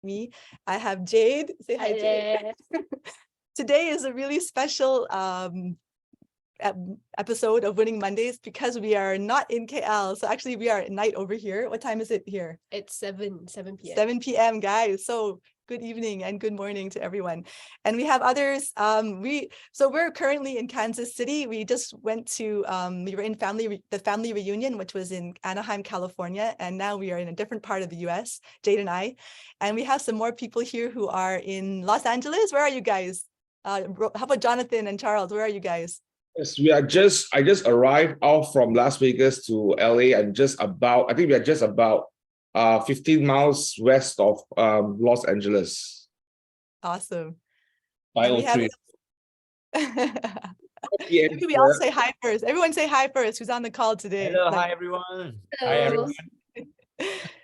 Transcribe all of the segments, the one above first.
me, I have Jade. Say hi, Jade. Today is a really special episode of Winning Mondays because we are not in KL. So actually we are at night over here. What time is it here? It's 7 p.m. 7 p.m. guys. So good evening and good morning to everyone. And we have others. We're currently in Kansas City. We just went to we were in the family reunion, which was in Anaheim, California, and now we are in a different part of the US, Jade and I. And we have some more people here who are in Los Angeles. Where are you guys? How about Jonathan and Charles? Where are you guys? Yes, I just arrived off from Las Vegas to LA and I think we are just about 15 miles west of Los Angeles. Awesome. 503. Maybe we all say hi first. Everyone say hi first who's on the call today. Hello, hi everyone. Hello. Hi everyone.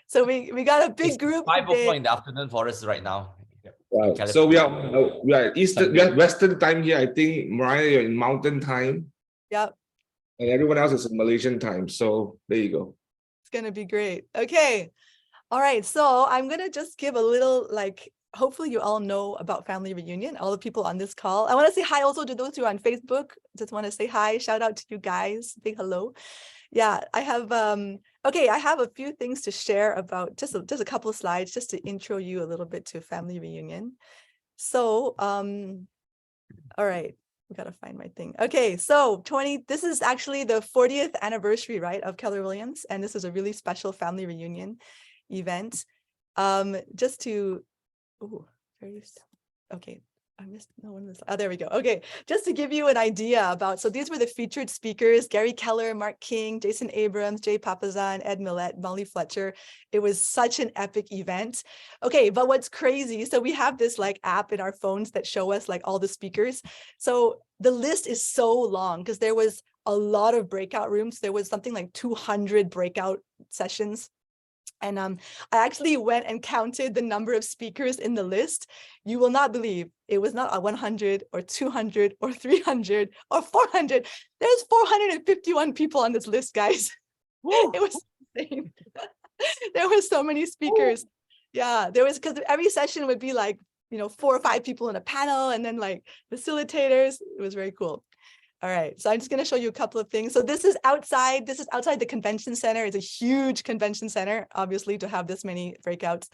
So we got a big group. 5:00 in the afternoon for us right now. Right. So we are Western time here. I think Mariah, you're in Mountain time. Yep. And everyone else is in Malaysian time. So there you go. It's gonna be great. Okay. All right. So I'm gonna just give a little hopefully you all know about Family Reunion, all the people on this call. I want to say hi also to those who are on Facebook. Just want to say hi. Shout out to you guys. Big hello. Yeah, I have I have a few things to share about just a couple of slides just to intro you a little bit to Family Reunion. So all right, we gotta find my thing. Okay, so this is actually the 40th anniversary, right, of Keller Williams, and this is a really special family reunion event. Just to okay. I missed no one was. Oh, there we go. Okay, just to give you an idea about, so these were the featured speakers: Gary Keller, Mark King, Jason Abrams, Jay Papazan, Ed Millett, Molly Fletcher. It was such an epic event. Okay, but what's crazy? So we have this app in our phones that show us all the speakers. So the list is so long because there was a lot of breakout rooms. There was something like 200 breakout sessions. And I actually went and counted the number of speakers in the list. You will not believe it was not 100 or 200 or 300 or 400. There's 451 people on this list, guys. It was insane. There were so many speakers. Yeah, there was, because every session would be 4 or 5 people in a panel and then facilitators. It was very cool. All right, so I'm just going to show you a couple of things. So this is outside the convention center. It's a huge convention center, obviously, to have this many breakouts.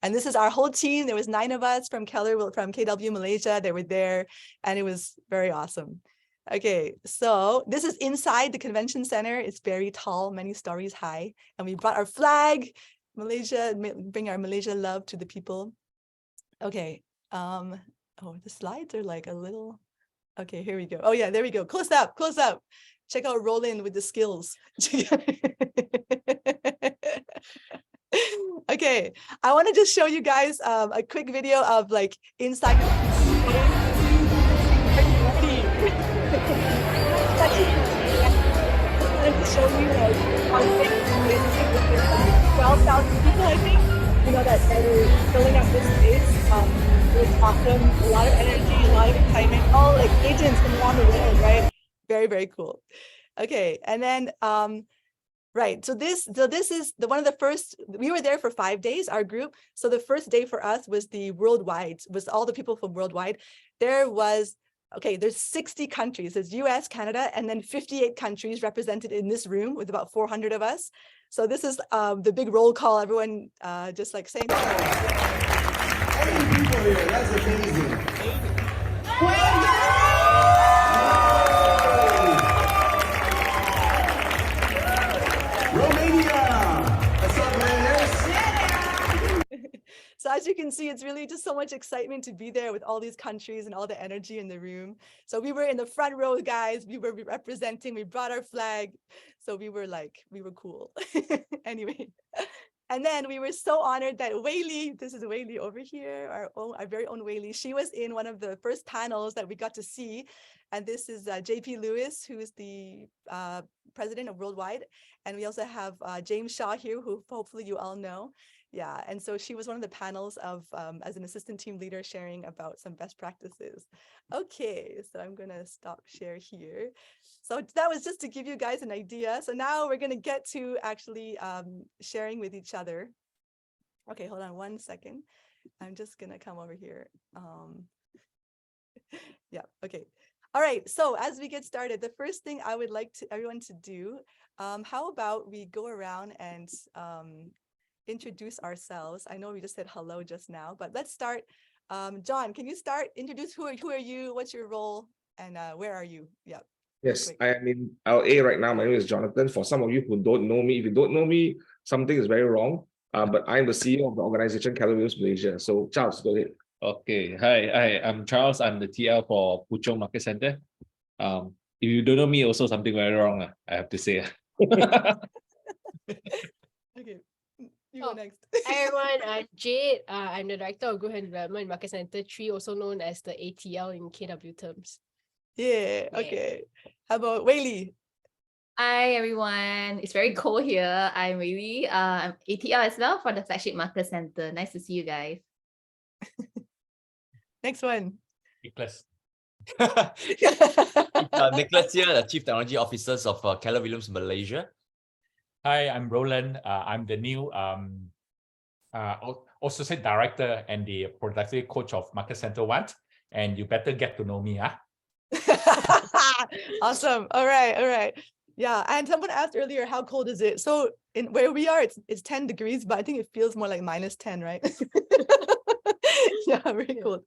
And this is our whole team. There was 9 of us from KW Malaysia. They were there, and it was very awesome. Okay, so this is inside the convention center. It's very tall, many stories high. And we brought our flag, Malaysia, bring our Malaysia love to the people. Okay, the slides are a little... Okay, here we go. Oh yeah, there we go. Close up. Check out Roland with the skills. Okay, I want to just show you guys a quick video of inside. Are you ready? To show you how big this is. 12,000 people, I think. That are filling up this space. It was awesome. A lot of energy, a lot of excitement. All agents from around the world, right? Very, very cool. Okay, and then right. So this is one of the first. We were there for 5 days, our group. So the first day for us was the worldwide. Was all the people from worldwide. There's 60 countries. There's US, Canada, and then 58 countries represented in this room with about 400 of us. So this is the big roll call. Everyone just saying. People here, that's amazing. Romania! What's up, man? So as you can see, it's really just so much excitement to be there with all these countries and all the energy in the room. So we were in the front row, guys. We were representing, we brought our flag. So we were cool. Anyway. And then we were so honored that Wei-Li, this is Wei-Li over here, our very own Wei-Li. She was in one of the first panels that we got to see. And this is JP Lewis, who is the president of Worldwide. And we also have James Shaw here, who hopefully you all know. Yeah, and so she was one of the panels of as an assistant team leader sharing about some best practices. Okay, so I'm gonna stop share here. So that was just to give you guys an idea. So now we're gonna get to actually sharing with each other. Okay, hold on one second. I'm just gonna come over here. Yeah, okay. All right, so as we get started, the first thing I would like everyone to do, how about we go around and introduce ourselves. I know we just said hello just now, but let's start. John, can you start? Introduce who are you, what's your role, and where are you? Yeah. Yes, quick. I am in LA right now. My name is Jonathan. For some of you who don't know me, if you don't know me, something is very wrong. But I'm the CEO of the organization KW Malaysia. So Charles, go ahead. Okay, hi, I'm Charles. I'm the TL for Puchong Market Center. If you don't know me, also something very wrong, I have to say. Okay, you go next. Hi everyone, I'm Jade. I'm the Director of Growth and Development Market Center 3, also known as the ATL in KW terms. Yeah, okay. How about Wei-Li? Hi everyone, it's very cold here. I'm Wei-Li. I'm ATL as well for the Flagship Market Center. Nice to see you guys. Next one. Nicholas. Nicholas here, the Chief Technology Officers of KW Malaysia. Hi, I'm Roland. I'm the new Associate Director and the Productivity Coach of Market Center 1. And you better get to know me, huh? Awesome. All right. Yeah, and someone asked earlier, how cold is it? So in where we are, it's 10 degrees, but I think it feels more like -10, right? Yeah, very cool.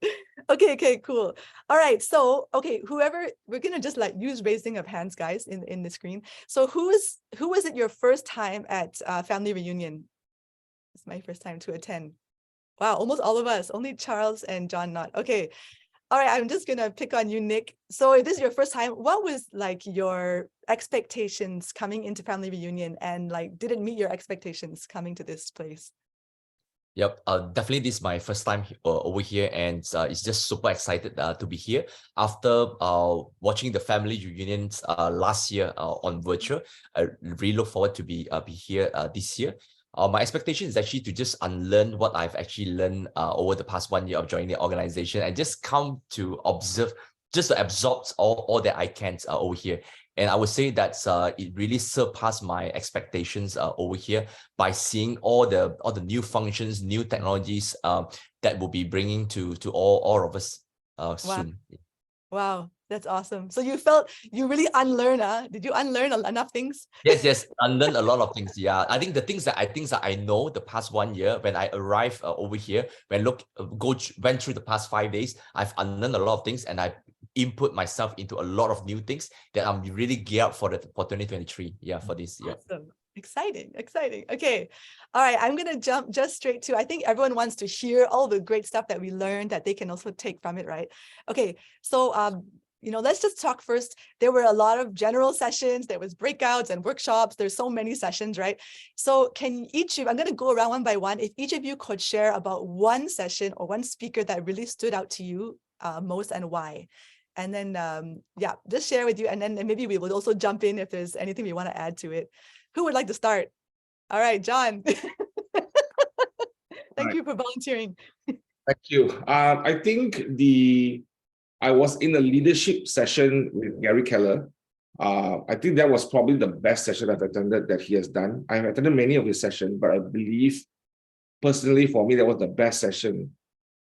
Okay, cool. All right, so whoever, we're gonna just like use raising of hands, guys, in the screen. So who was it your first time at family reunion? It's my first time to attend. Wow, almost all of us. Only Charles and John not. Okay. All right, I'm just gonna pick on you, Nick. So if this is your first time, what was like your expectations coming into family reunion, and like did it meet your expectations coming to this place? Yep, definitely this is my first time over here, and it's just super excited to be here after watching the family reunions last year on virtual. I really look forward to be here this year. My expectation is actually to just unlearn what I've actually learned over the past 1 year of joining the organization, and just come to observe, just to absorb all that I can over here. And I would say that it really surpassed my expectations over here by seeing all the new functions, new technologies that will be bringing to all of us soon. Wow, that's awesome. So you felt you really unlearn, did you unlearn enough things? Yes, unlearn a lot of things. Yeah, I think the things that I know the past 1 year when I arrived over here, went through the past 5 days, I've unlearned a lot of things, and I input myself into a lot of new things that I'm really geared up for 2023. Yeah, for this year. Awesome. Exciting. Okay. All right. I'm going to jump just straight to, I think everyone wants to hear all the great stuff that we learned that they can also take from it, right? Okay. So, let's just talk first. There were a lot of general sessions. There was breakouts and workshops. There's so many sessions, right? So I'm going to go around one by one. If each of you could share about one session or one speaker that really stood out to you most, and why. And then, just share with you. And then maybe we will also jump in if there's anything we want to add to it. Who would like to start? All right, John. Thank you for volunteering. Thank you. I think I was in a leadership session with Gary Keller. I think that was probably the best session I've attended that he has done. I've attended many of his sessions, but I believe personally for me, that was the best session.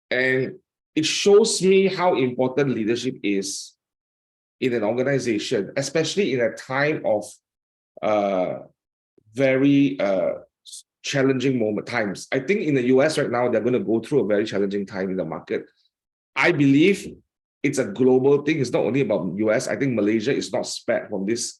And it shows me how important leadership is in an organization, especially in a time of very challenging times. I think in the US right now, they're going to go through a very challenging time in the market. I believe it's a global thing. It's not only about US. I think Malaysia is not spared from this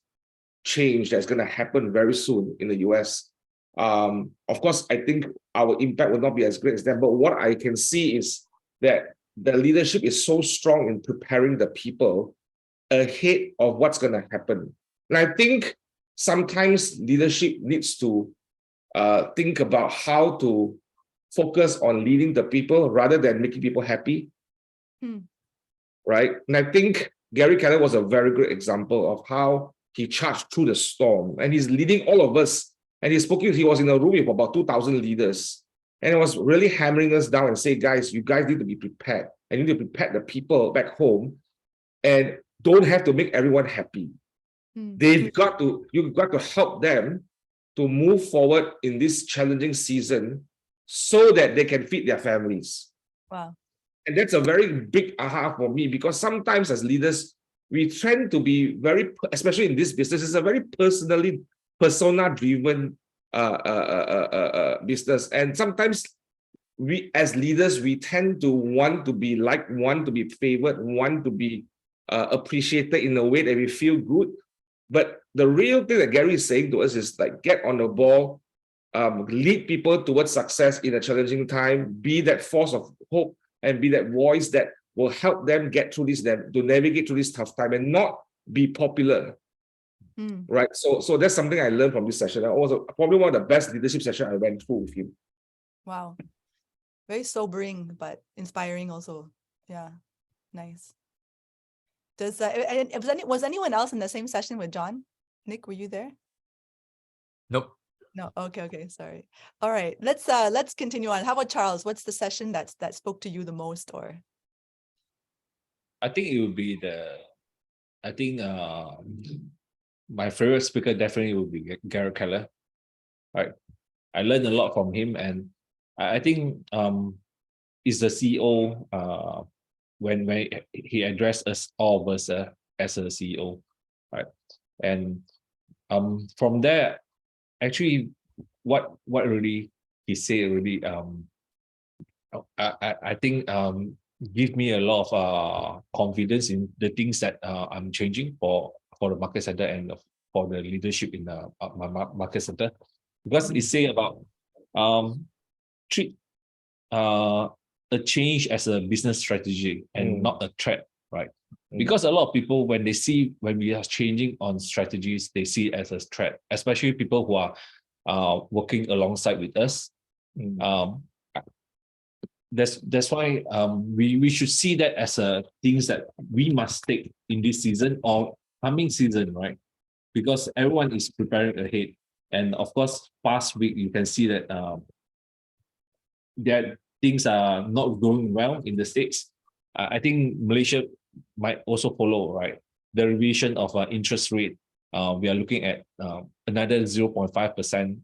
change that's going to happen very soon in the US. Of course, I think our impact will not be as great as them, but what I can see is that the leadership is so strong in preparing the people ahead of what's going to happen. And I think sometimes leadership needs to think about how to focus on leading the people rather than making people happy. Right? And I think Gary Keller was a very good example of how he charged through the storm, and he's leading all of us. And he was in a room with about 2,000 leaders. And it was really hammering us down and say, guys, you guys need to be prepared. And you need to prepare the people back home, and don't have to make everyone happy. You've got to help them to move forward in this challenging season so that they can feed their families. Wow. And that's a very big aha for me, because sometimes as leaders, we tend to be very, especially in this business, it's a very persona-driven business. And sometimes we as leaders, we tend to want to be liked, want to be favored, want to be appreciated in a way that we feel good. But the real thing that Gary is saying to us is like, get on the ball, lead people towards success in a challenging time, be that force of hope, and be that voice that will help them get through this, to navigate through this tough time, and not be popular. Right. So that's something I learned from this session. And also probably one of the best leadership sessions I went through with him. Wow. Very sobering, but inspiring also. Yeah. Nice. Was anyone else in the same session with John? Nick, were you there? Nope. No. Okay. Sorry. All right. Let's continue on. How about Charles? What's the session that spoke to you the most? Or I think it would be my favorite speaker definitely would be Gary Keller. Right. I learned a lot from him, and I think is the CEO when he addressed us all of us as a CEO, right? And from there, actually, what really he said really I think give me a lot of confidence in the things that I'm changing for the market center and for the leadership in the market center, because it say about treat a change as a business strategy and not a threat, right? Because a lot of people, when we are changing on strategies, they see it as a threat, especially people who are working alongside with us. That's why we should see that as a things that we must take in this season or coming season, right? Because everyone is preparing ahead. And of course, past week, you can see that that things are not going well in the States. I think Malaysia might also follow, right? The revision of interest rate, we are looking at another 0.5%.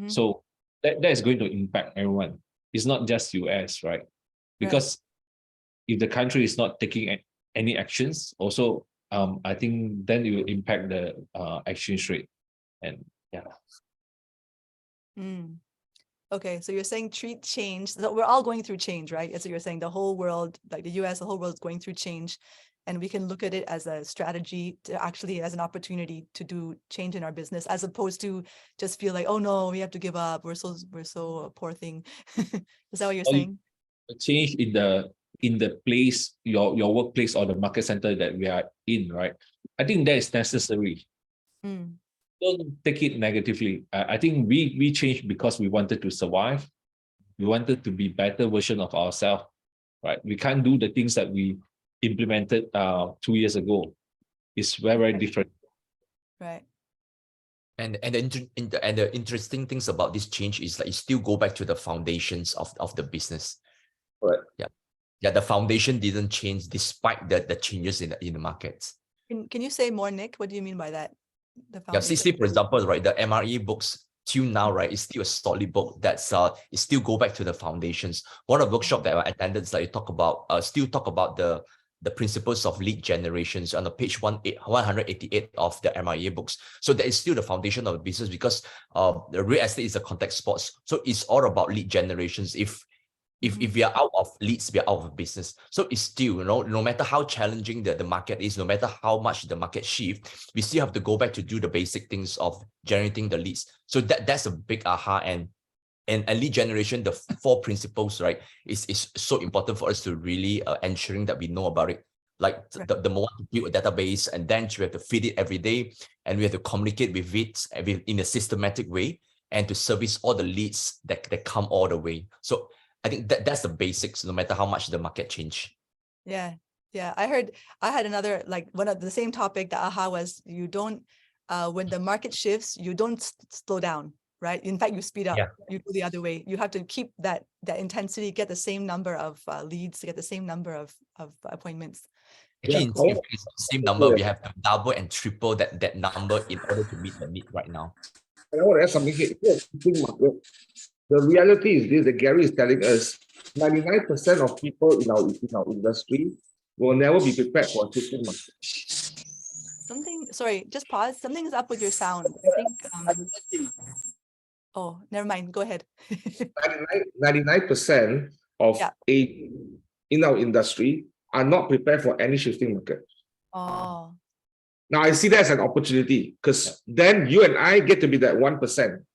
So that is going to impact everyone. It's not just US, right? Because if the country is not taking any actions, also, I think then it will impact the exchange rate. And yeah. Okay, so you're saying treat change. So we're all going through change, right? So you're saying the whole world, like the US, the whole world is going through change, and we can look at it as a strategy to actually as an opportunity to do change in our business, as opposed to just feel like, oh no, we have to give up. We're so poor thing. Is that what you're saying? A change in the place, your workplace or the market center that we are in, right? I think that is necessary. Don't take it negatively. I think we changed because we wanted to survive. We wanted to be better version of ourselves, right? We can't do the things that we implemented 2 years ago. It's very different. Right. And the interesting things about this change is like you still go back to the foundations of the business. Right. Yeah. The foundation didn't change despite the changes in the markets. Can you say more, Nick? What do you mean by that? Yeah, see, for example, right, the MRE books till now, right, is still a solid book that's it still go back to the foundations. One of the workshop that I attended is like you talk about the principles of lead generations on the page 188 of the MRE books. So that is still the foundation of the business, because the real estate is a contact sports. So it's all about lead generations. If we are out of leads, we are out of business. So it's still, no matter how challenging the market is, no matter how much the market shift, we still have to go back to do the basic things of generating the leads. So that's a big aha. And lead generation, the 4 principles, right, is so important for us to really ensuring that we know about it. Like the more to build a database, and then we have to feed it every day, and we have to communicate with it in a systematic way, and to service all the leads that come all the way. So I think that's the basics, no matter how much the market change. Yeah. I had another, like one of the same topic. The aha was you don't, when the market shifts, you don't slow down, right? In fact, you speed up. You go the other way. You have to keep that intensity, get the same number of leads, get the same number of appointments. Actually, if it's the same number, we have to double and triple that number in order to meet the need right now. I want to add something here. The The reality is this, that Gary is telling us 99% of people in our industry will never be prepared for a shifting market. Something, sorry, just pause. Something's up with your sound. I think, oh, never mind. Go ahead. 99% of Yeah. in our industry are not prepared for any shifting market. Oh, Now I see that as an opportunity because then you and I get to be that 1%.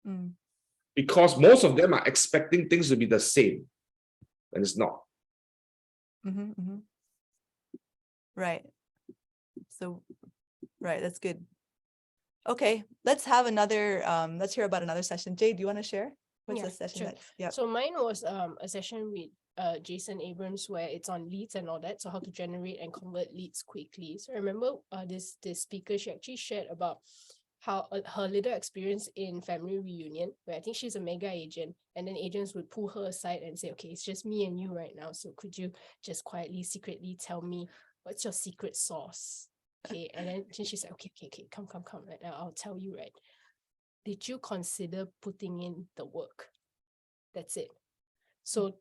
mm, Because most of them are expecting things to be the same, and it's not. mhm, mhm. Right. So, right, that's good. Okay, let's have another, let's hear about another session. Jade, do you want to share? What's Yeah, the session sure. next? Yeah. So mine was a session with Jason Abrams where it's on leads and all that. So how to generate and convert leads quickly. So I remember this speaker, she actually shared about how her little experience in family reunion, where I think she's a mega agent, and then agents would pull her aside and say, okay, it's just me and you right now. So could you just quietly, secretly tell me what's your secret sauce? Okay, and then she said, okay, come, right now, I'll tell you, right? Did you consider putting in the work? That's it. So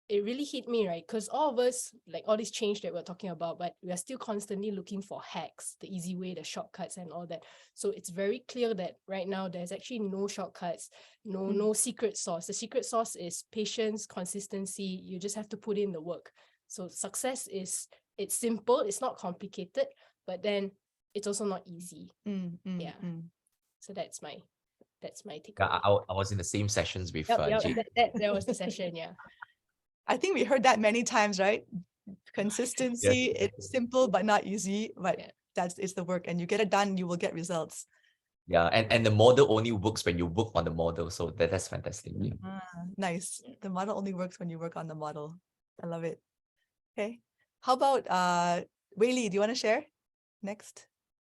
it really hit me, right? Because all of us, like all this change that we're talking about, but we are still constantly looking for hacks, the easy way, the shortcuts and all that. So it's very clear that right now there's actually no shortcuts, no secret sauce. The secret sauce is patience, consistency. You just have to put in the work. So success it's simple, it's not complicated, but then it's also not easy. Yeah. So that's my take. Yeah, I was in the same sessions with Jade. That was the session, yeah. I think we heard that many times, right? Consistency, it's simple but not easy, but it's the work, and you get it done, you will get results. Yeah, and the model only works when you work on the model. So that's fantastic. Yeah. Nice. The model only works when you work on the model. I love it. Okay. How about Wei-Li, do you want to share next?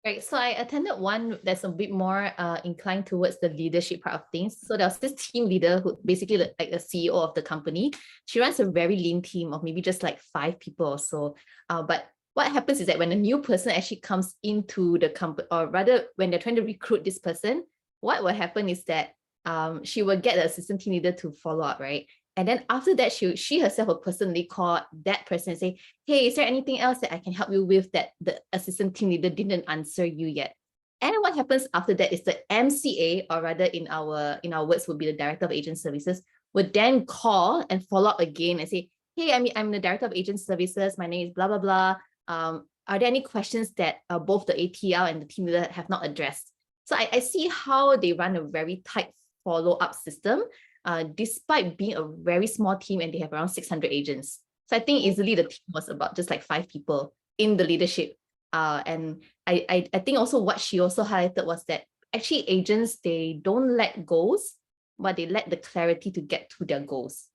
Right, so I attended one that's a bit more inclined towards the leadership part of things. So there was this team leader who basically like the CEO of the company. She runs a very lean team of maybe just like 5 people or so. But what happens is that when a new person actually comes into the company, or rather when they're trying to recruit this person, what will happen is that she will get the assistant team leader to follow up, right? And then after that, she herself will personally call that person and say, hey, is there anything else that I can help you with that the assistant team leader didn't answer you yet? And what happens after that is the MCA, or rather in our words would be the Director of Agent Services, would then call and follow up again and say, hey, I'm the Director of Agent Services. My name is blah, blah, blah. Are there any questions that both the ATL and the team leader have not addressed? So I see how they run a very tight follow-up system, despite being a very small team and they have around 600 agents. So I think easily the team was about just like 5 people in the leadership. And I think also what she also highlighted was that actually agents, they don't let goals, but they let the clarity to get to their goals.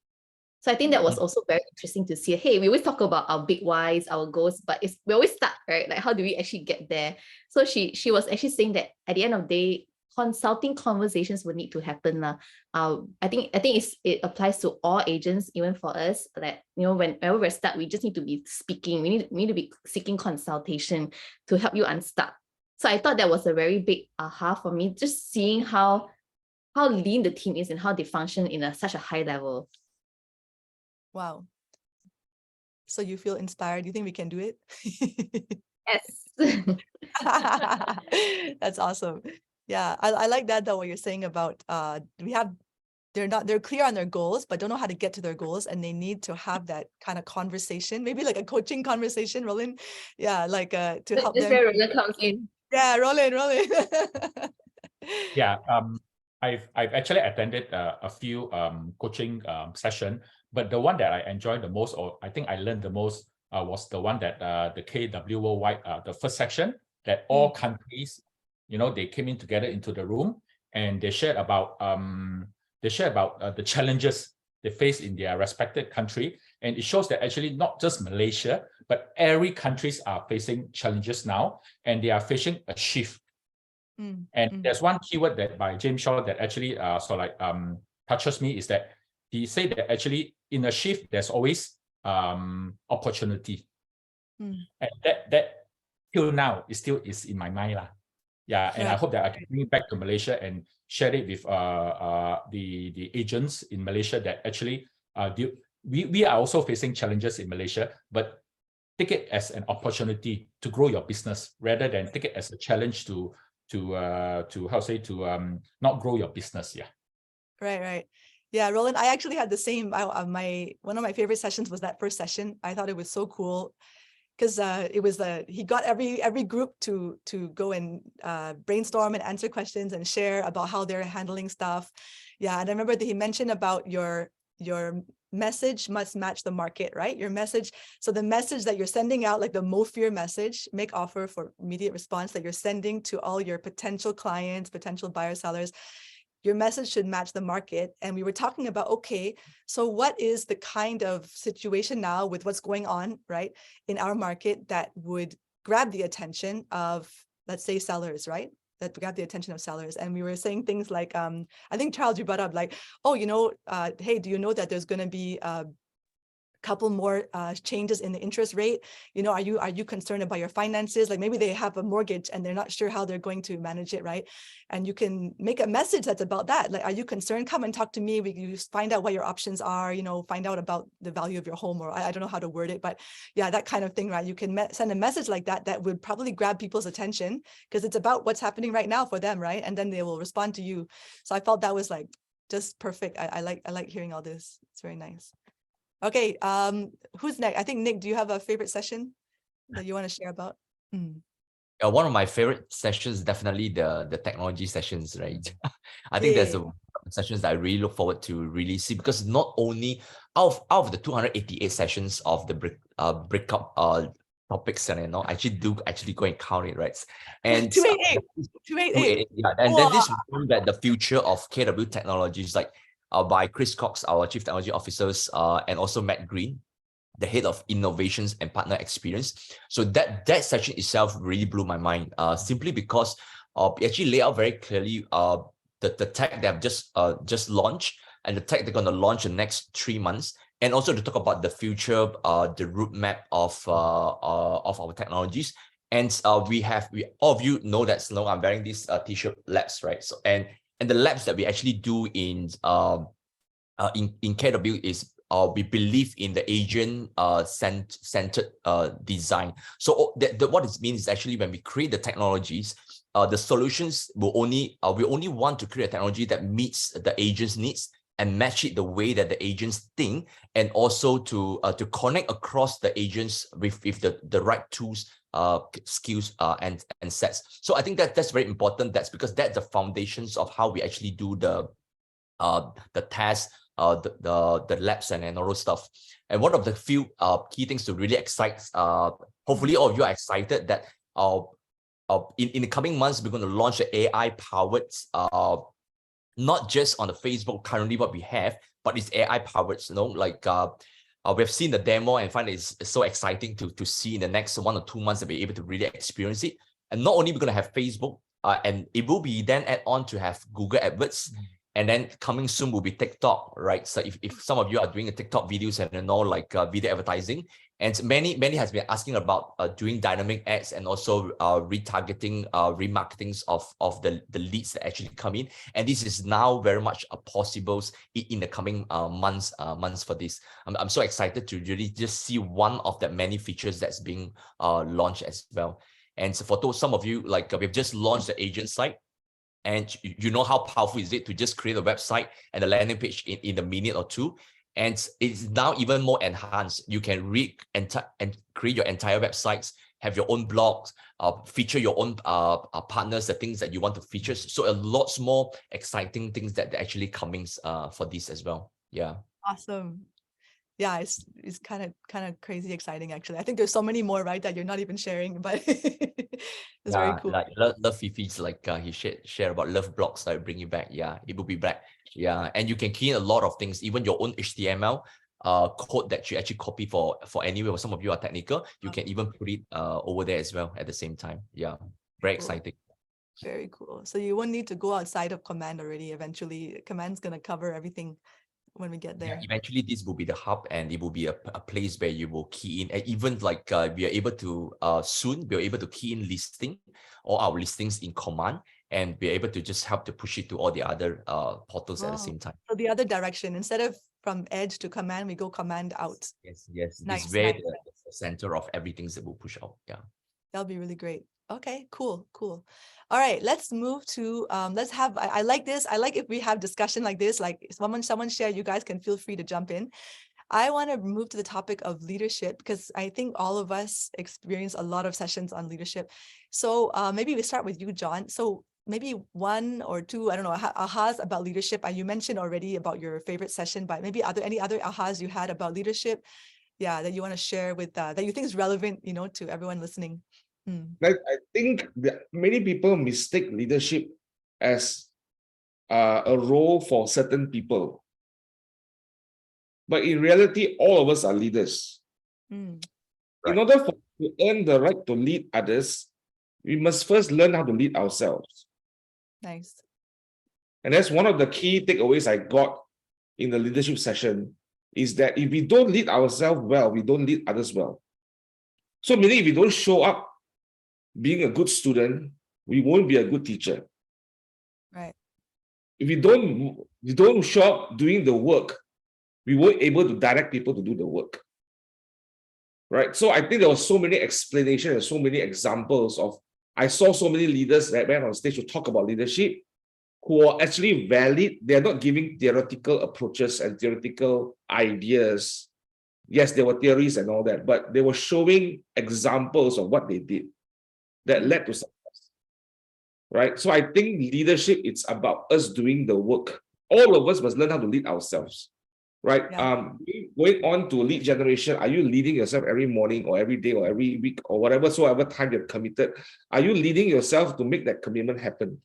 So I think that was also very interesting to see. Hey, we always talk about our big whys, our goals, but we always start, right? Like, how do we actually get there? So she was actually saying that at the end of the day, consulting conversations would need to happen. I think it applies to all agents, even for us, that whenever we're stuck, we just need to be speaking. We need to be seeking consultation to help you unstuck. So I thought that was a very big aha for me, just seeing how lean the team is and how they function in such a high level. Wow. So you feel inspired? You think we can do it? Yes. That's awesome. Yeah, I like that though, what you're saying about they're clear on their goals, but don't know how to get to their goals, and they need to have that kind of conversation, maybe like a coaching conversation, Roland. Yeah, like to help them. Where Roland comes in. Yeah, Roland. Yeah, I've actually attended a few coaching session, but the one that I enjoyed the most, or I think I learned the most, was the one that the KW Worldwide, the first section that all countries, they came in together into the room and they shared about the challenges they face in their respected country, and it shows that actually not just Malaysia, but every countries are facing challenges now, and they are facing a shift. And there's one keyword that by James Shaw that actually touches me, is that he said that actually in a shift there's always opportunity, and that till now is still in my mind lah. Yeah, and I hope that I can bring it back to Malaysia and shared it with the agents in Malaysia that actually we are also facing challenges in Malaysia, but take it as an opportunity to grow your business rather than take it as a challenge to not grow your business. Yeah. Right. Yeah, Roland, I actually had the same. One of my favorite sessions was that first session. I thought it was so cool because it was he got every group to go and brainstorm and answer questions and share about how they're handling stuff. Yeah, and I remember that he mentioned about your message must match the market, right? Your message. So the message that you're sending out, like the MoFear message, make offer for immediate response that you're sending to all your potential clients, potential buyers, sellers, your message should match the market. And we were talking about, okay, so what is the kind of situation now with what's going on, right, in our market that would grab the attention of, let's say, sellers, right? That grab the attention of sellers. And we were saying things like, I think Charles, you brought up like, oh, hey, do you know that there's going to be couple more changes in the interest rate? Are you concerned about your finances? Like maybe they have a mortgage and they're not sure how they're going to manage it, right? And you can make a message that's about that. Like, are you concerned? Come and talk to me. You find out what your options are, find out about the value of your home, or I don't know how to word it, but yeah, that kind of thing, right? You can send a message like that would probably grab people's attention because it's about what's happening right now for them, right? And then they will respond to you. So I felt that was like just perfect. I like hearing all this. It's very nice. Okay, who's next? I think Nick, do you have a favorite session that you want to share about? One of my favorite sessions, definitely the technology sessions, right? I think there's the sessions that I really look forward to really see, because not only out of the 288 sessions of the breakup topics, and I actually go and count it, right? And 288. Yeah, and then this one that the future of KW technologies, like by Chris Cox, our Chief Technology Officers, and also Matt Green, the Head of Innovations and Partner Experience. So that session itself really blew my mind, simply because we actually lay out very clearly the tech they have just launched and the tech they're going to launch in the next 3 months, and also to talk about the future, the roadmap of our technologies. And we all of you know that I'm wearing these t-shirt labs, right? So and the labs that we actually do in KW is we believe in the agent centered design. So what it means is actually when we create the technologies, the solutions will we only want to create a technology that meets the agent's needs and match it the way that the agents think, and also to connect across the agents with the right tools, skills, and sets. So I think that's very important. That's because that's the foundations of how we actually do the tests, the labs and all those stuff. And one of the few key things to really excite, hopefully all of you are excited that in the coming months we're going to launch the AI powered, not just on the Facebook currently what we have, but it's AI powered. We've seen the demo and find it's so exciting to see in the next 1 or 2 months that we're able to really experience it. And not only we're going to have Facebook, and it will be then add on to have Google AdWords. And then coming soon will be TikTok, right? So if some of you are doing a TikTok videos and video advertising, and many has been asking about doing dynamic ads and also retargeting, remarketings of the leads that actually come in. And this is now very much possible in the coming months for this. I'm so excited to really just see one of the many features that's being launched as well. And so for some of you, we've just launched the agent site. And you know how powerful is it to just create a website and a landing page in a minute or two. And it's now even more enhanced. You can read and create your entire websites, have your own blogs, feature your own partners, the things that you want to feature. So a lots more exciting things that are actually coming for this as well. Yeah. Awesome. Yeah, it's kind of crazy exciting actually. I think there's so many more, right, that you're not even sharing, but it's very cool. Like love Fifi's he share about love blocks that bring you back. Yeah, it will be back. Yeah, and you can key in a lot of things, even your own HTML code that you actually copy for anywhere. Some of you are technical, you can even put it over there as well at the same time. Yeah, very exciting. Very cool. So you won't need to go outside of Command already. Eventually, Command's gonna cover everything when we get there. Yeah, eventually this will be the hub, and it will be a place where you will key in, and even we are able to soon be able to key in listing all our listings in Command, and be able to just help to push it to all the other portals at the Oh, same time. So the other direction, instead of from edge to command, we go command out. Yes, yes. Nice, It's where nice. the center of everything that will push out. Yeah. That'll be really great. Okay, cool, cool. All right, let's move to let's have I like this. I like if we have discussion like this, like someone share, you guys can feel free to jump in. I want to move to the topic of leadership because I think all of us experience a lot of sessions on leadership. So maybe we start with you, John. So maybe one or two, I don't know, ahas about leadership. You mentioned already about your favorite session, but maybe any other ahas you had about leadership, yeah, that you want to share with that you think is relevant, you know, to everyone listening. I think that many people mistake leadership as a role for certain people. But in reality, all of us are leaders. Mm. In order to earn the right to lead others, we must first learn how to lead ourselves. Nice. And that's one of the key takeaways I got in the leadership session, is that if we don't lead ourselves well, we don't lead others well. So meaning if we don't show up being a good student, we won't be a good teacher. Right. If you don't show up doing the work, we weren't able to direct people to do the work. Right. So I think there were so many explanations and so many examples of, I saw so many leaders that went on stage to talk about leadership who are actually valid. They're not giving theoretical approaches and theoretical ideas. Yes, there were theories and all that, but they were showing examples of what they did that led to success. Right. So I think leadership, it's about us doing the work. All of us must learn how to lead ourselves. Right. Yeah. Going on to lead generation, are you leading yourself every morning or every day or every week or whatever time you're committed? Are you leading yourself to make that commitment happen?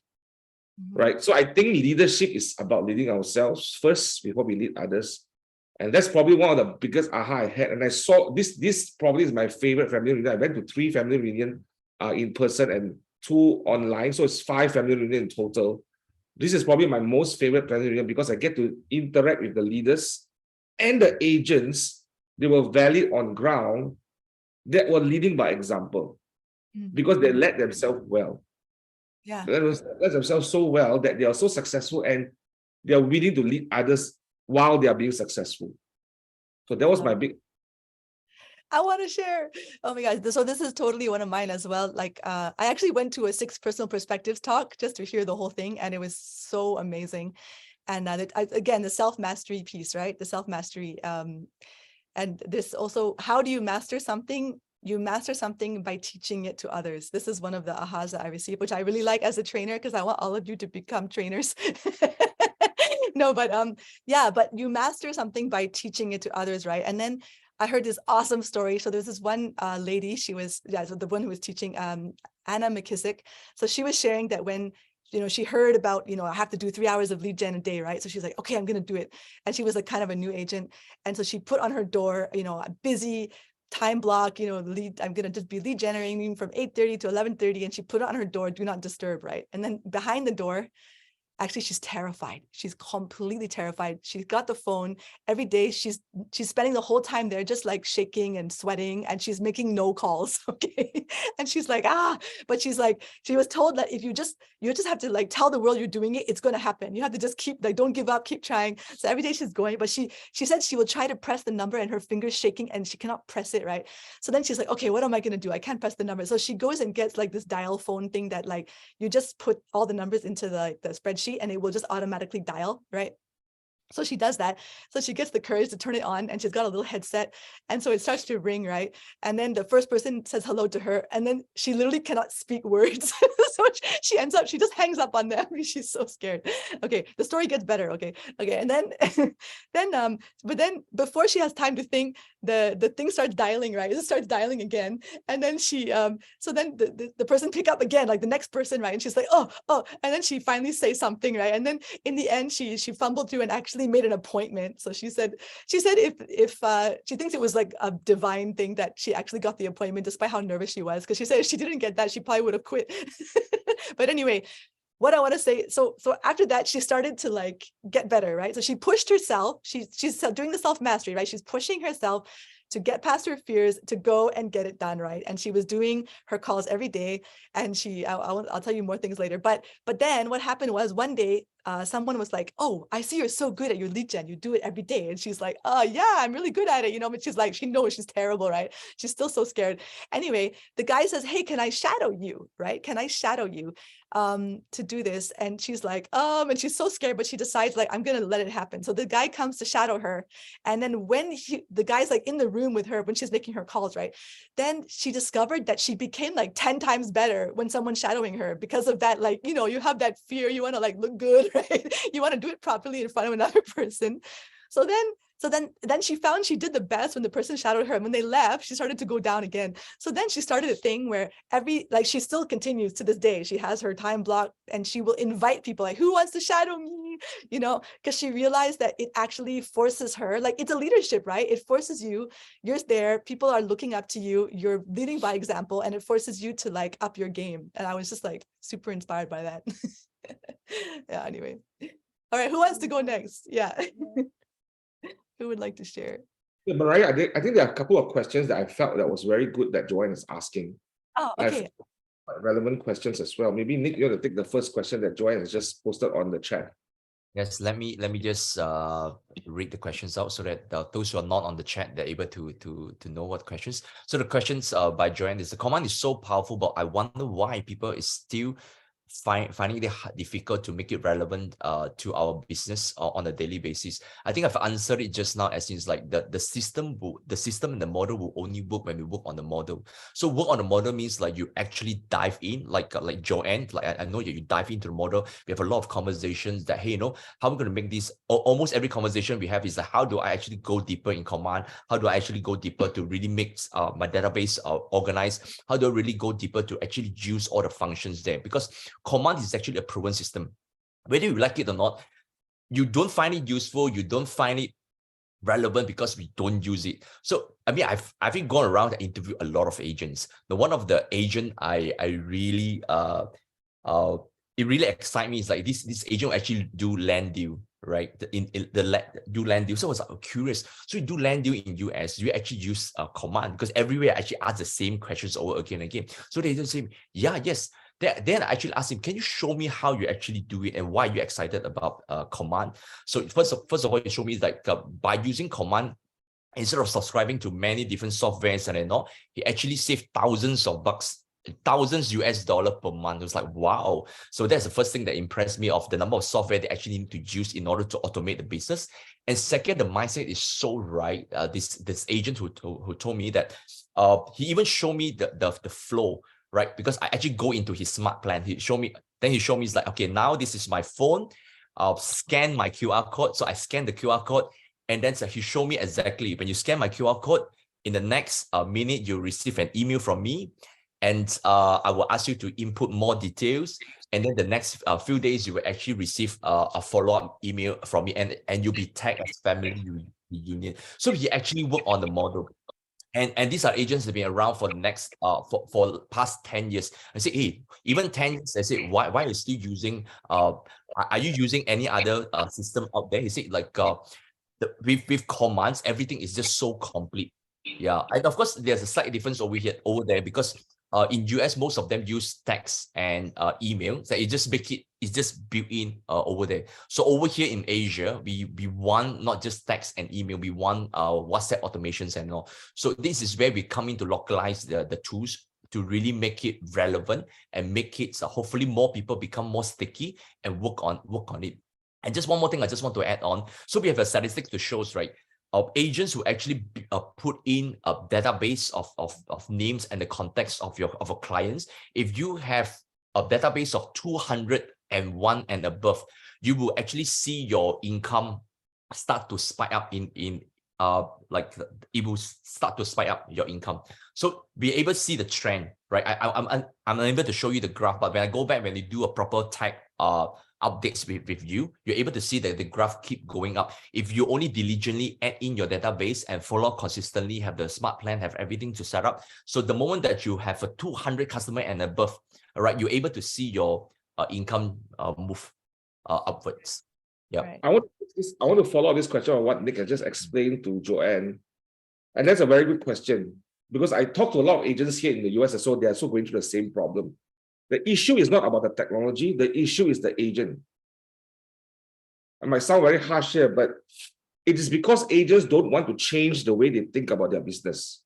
Right. So I think leadership is about leading ourselves first before we lead others. And that's probably one of the biggest aha I had. And I saw this probably is my favorite family reunion. I went to 3 family reunions in person and 2 online. So it's 5 family reunions in total. This is probably my most favorite family reunion because I get to interact with the leaders and the agents. They were valid on ground that were leading by example because they led themselves well. Yeah. They led themselves so well that they are so successful and they are willing to lead others while they are being successful. So that was my big. I want to share. Oh my God. So this is totally one of mine as well. Like I actually went to a 6 personal perspectives talk just to hear the whole thing. And it was so amazing. And again, the self-mastery piece, right? The self-mastery. And this also, how do you master something? You master something by teaching it to others. This is one of the ahas that I received, which I really like as a trainer, because I want all of you to become trainers. No, but yeah, but you master something by teaching it to others, right? And then I heard this awesome story. So there's this one lady, she was, so the one who was teaching, Anna McKissick. So she was sharing that when, she heard about, I have to do 3 hours of lead gen a day, right? So she's like, okay, I'm going to do it. And she was like kind of a new agent. And so she put on her door, a busy time block, lead, I'm going to just be lead generating from 8:30 to 11:30. And she put it on her door, do not disturb, right? And then behind the door, actually, she's terrified. She's completely terrified. She's got the phone every day. She's spending the whole time there just like shaking and sweating, and she's making no calls. Okay. And she's like, but she's like, she was told that if you just have to like tell the world you're doing it, it's going to happen. You have to just keep like, don't give up, keep trying. So every day she's going, but she said she will try to press the number and her fingers shaking and she cannot press it, right? So then she's like, okay, what am I going to do? I can't press the number. So she goes and gets like this dial phone thing that like, you just put all the numbers into the spreadsheet and it will just automatically dial, right? So she does that. So she gets the courage to turn it on and she's got a little headset. And so it starts to ring, right? And then the first person says hello to her and then she literally cannot speak words. So she ends up, she just hangs up on them. She's so scared. Okay, the story gets better. Okay. And then, but then before she has time to think, the thing starts dialing, right? It starts dialing again. And then she, so then the person pick up again, like the next person, right? And she's like, oh, and then she finally says something, right? And then in the end, she fumbled through and actually made an appointment. So she said if she thinks it was like a divine thing that she actually got the appointment despite how nervous she was, because she said if she didn't get that, she probably would have quit. But anyway, what I want to say, so after that, she started to like get better, right? So she pushed herself. She's doing the self-mastery, right? She's pushing herself to get past her fears, to go and get it done, right? And she was doing her calls every day. And I'll tell you more things later. But then what happened was one day, someone was like, oh, I see you're so good at your lead gen. You do it every day. And she's like, oh yeah, I'm really good at it. But she's like, she knows she's terrible, right? She's still so scared. Anyway, the guy says, hey, can I shadow you, right? Can I shadow you to do this? And she's like, and she's so scared, but she decides like, I'm going to let it happen. So the guy comes to shadow her. And then when the guy's like in the room with her, when she's making her calls, right? Then she discovered that she became like 10 times better when someone's shadowing her because of that, like, you have that fear, you want to like look good, right? You want to do it properly in front of another person. So then she found she did the best when the person shadowed her. And when they left, she started to go down again. So then she started a thing where she still continues to this day. She has her time blocked and she will invite people like, who wants to shadow me? Because she realized that it actually forces her, like it's a leadership, right? It forces you're there, people are looking up to you, you're leading by example, and it forces you to like up your game. And I was just like super inspired by that. Yeah, anyway. All right, who wants to go next? Yeah. Who would like to share? Yeah, Mariah, I think there are a couple of questions that I felt that was very good that Joanne is asking. Oh, I have okay. relevant questions as well. Maybe Nick, you want to take the first question that Joanne has just posted on the chat. Yes, let me just read the questions out so that those who are not on the chat, they're able to know what questions. So the questions by Joanne is, the command is so powerful, but I wonder why people is still finding it difficult to make it relevant to our business on a daily basis. I think I've answered it just now, as in like the system and the model will only work when we work on the model. So work on the model means like you actually dive in, like Joanne, like I know you dive into the model. We have a lot of conversations that, hey, how are we going to make this? Almost every conversation we have is like, how do I actually go deeper in command? How do I actually go deeper to really make my database organized? How do I really go deeper to actually use all the functions there? Because command is actually a proven system. Whether you like it or not, you don't find it useful, you don't find it relevant because we don't use it. So, I mean, I've been going around and interviewed a lot of agents. The one of the agent I really it really excites me is like this agent will actually do land deal, right? Do land deal. So I was like, curious. So you do land deal in US, you actually use command, because everywhere I actually ask the same questions over again and again. So they just say, yeah, yes. Then I actually asked him, can you show me how you actually do it and why you're excited about command? So first of all, he showed me like by using command, instead of subscribing to many different softwares and all, he actually saved thousands of bucks, thousands US dollar per month. It was like, wow. So that's the first thing that impressed me of the number of software they actually need to use in order to automate the business. And second, the mindset is so right. This agent who told me that he even showed me the flow, right? Because I actually go into his smart plan. He showed me, it's like, okay, now this is my phone. I'll scan my QR code. So I scan the QR code, and then he showed me exactly when you scan my QR code, in the next minute, you'll receive an email from me. And I will ask you to input more details. And then the next few days, you will actually receive a follow-up email from me, and you'll be tagged as family reunion. So he actually worked on the model. And these are agents that have been around for the next for past 10 years. I say, hey, even 10 years, I say, why are you still using are you using any other system out there? He said, like with commands, everything is just so complete. Yeah. And of course, there's a slight difference over there, because in US, most of them use text and email. So it's just built in over there. So over here in Asia, we want not just text and email, we want WhatsApp automations and all. So this is where we come in to localize the tools to really make it relevant and make it hopefully more people become more sticky and work on it. And just one more thing I just want to add on. So we have a statistics to show, right? Of agents who actually put in a database of names and the context of your clients. If you have a database of 201 and above, you will actually see your income start to spike up like it will start to spike up your income. So be able to see the trend, right? I'm unable to show you the graph, but when I go back, when you do a proper tag updates with you, you're able to see that the graph keep going up. If you only diligently add in your database and follow consistently, have the smart plan, have everything to set up. So the moment that you have a 200 customer and above, all right, you're able to see your income move upwards. Yeah. Right. I want to follow up this question on what Nick has just explained to Joanne. And that's a very good question, because I talk to a lot of agents here in the US, and so they are also going through the same problem. The issue is not about the technology, the issue is the agent. I might sound very harsh here, but it is because agents don't want to change the way they think about their business.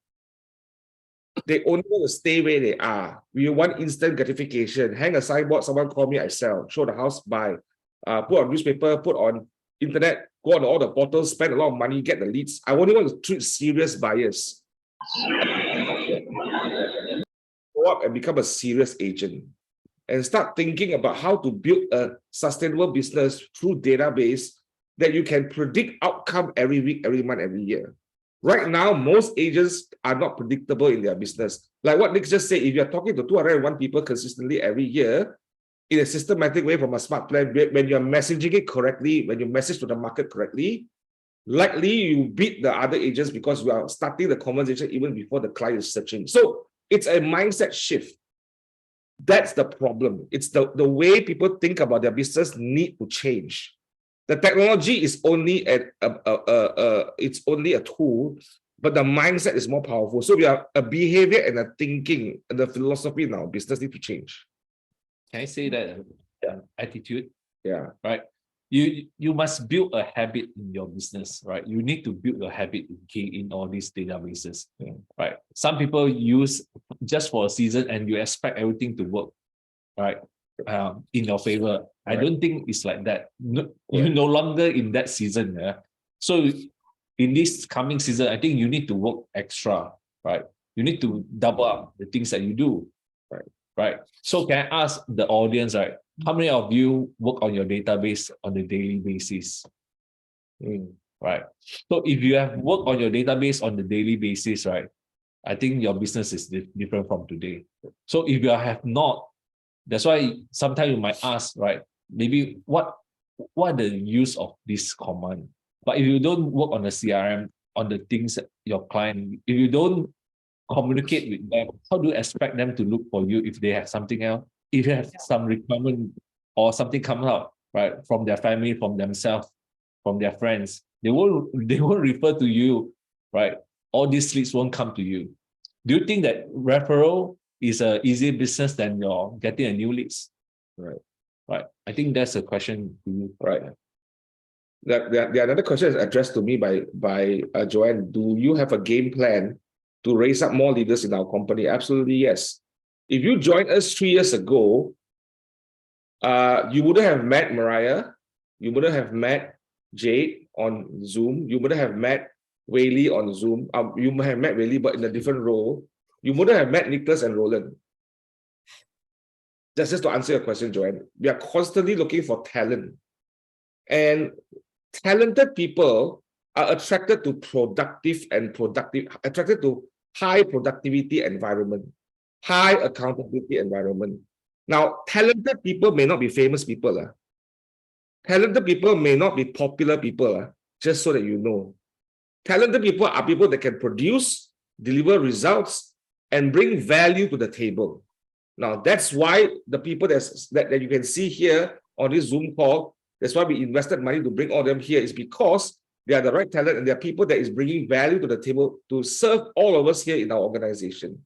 They only want to stay where they are. We want instant gratification. Hang a signboard, someone call me, I sell. Show the house, buy. Put on newspaper, put on internet, go on all the portals, spend a lot of money, get the leads. I only want to treat serious buyers. Go up and become a serious agent and start thinking about how to build a sustainable business through database that you can predict outcome every week, every month, every year. Right now, most agents are not predictable in their business. Like what Nick just said, if you're talking to 201 people consistently every year, in a systematic way from a smart plan, when you're messaging it correctly, when you message to the market correctly, likely you beat the other agents because you are starting the conversation even before the client is searching. So it's a mindset shift. That's the problem. It's the way people think about their business need to change. The technology is only it's only a tool, but the mindset is more powerful. So we are a behavior and a thinking and the philosophy in our business need to change. Can I say that attitude? Yeah. Right. You must build a habit in your business, right? You need to build a habit to key in all these databases, right? Some people use just for a season and you expect everything to work, right? In your favor. I don't think it's like that. No, you're no longer in that season. Yeah. So in this coming season, I think you need to work extra, right? You need to double up the things that you do, right? So can I ask the audience, right? How many of you work on your database on a daily basis? Right. So if you have worked on your database on the daily basis, right, I think your business is different from today. So if you have not, that's why sometimes you might ask, right, maybe what the use of this command? But if you don't work on the CRM, on the things that your client, if you don't communicate with them, how do you expect them to look for you if they have something else? If you have some requirement or something comes out, right, from their family, from themselves, from their friends, they won't refer to you, right? All these leads won't come to you. Do you think that referral is an easier business than you're getting a new leads? Right. I think that's a question to you. Right. The another question is addressed to me by Joanne. Do you have a game plan to raise up more leaders in our company? Absolutely, yes. If you joined us 3 years ago, you wouldn't have met Mariah, you wouldn't have met Jade on Zoom, you wouldn't have met Wei-Li on Zoom. You might have met Wei-Li, but in a different role. You wouldn't have met Nicholas and Roland. That's just to answer your question, Joanne. We are constantly looking for talent. And talented people are attracted to attracted to high productivity environment, high accountability environment. Now, talented people may not be famous people. Talented people may not be popular people, just so that you know. Talented people are people that can produce, deliver results, and bring value to the table. Now, that's why the people that you can see here on this Zoom call, that's why we invested money to bring all them here, is because they are the right talent and they are people that is bringing value to the table to serve all of us here in our organization.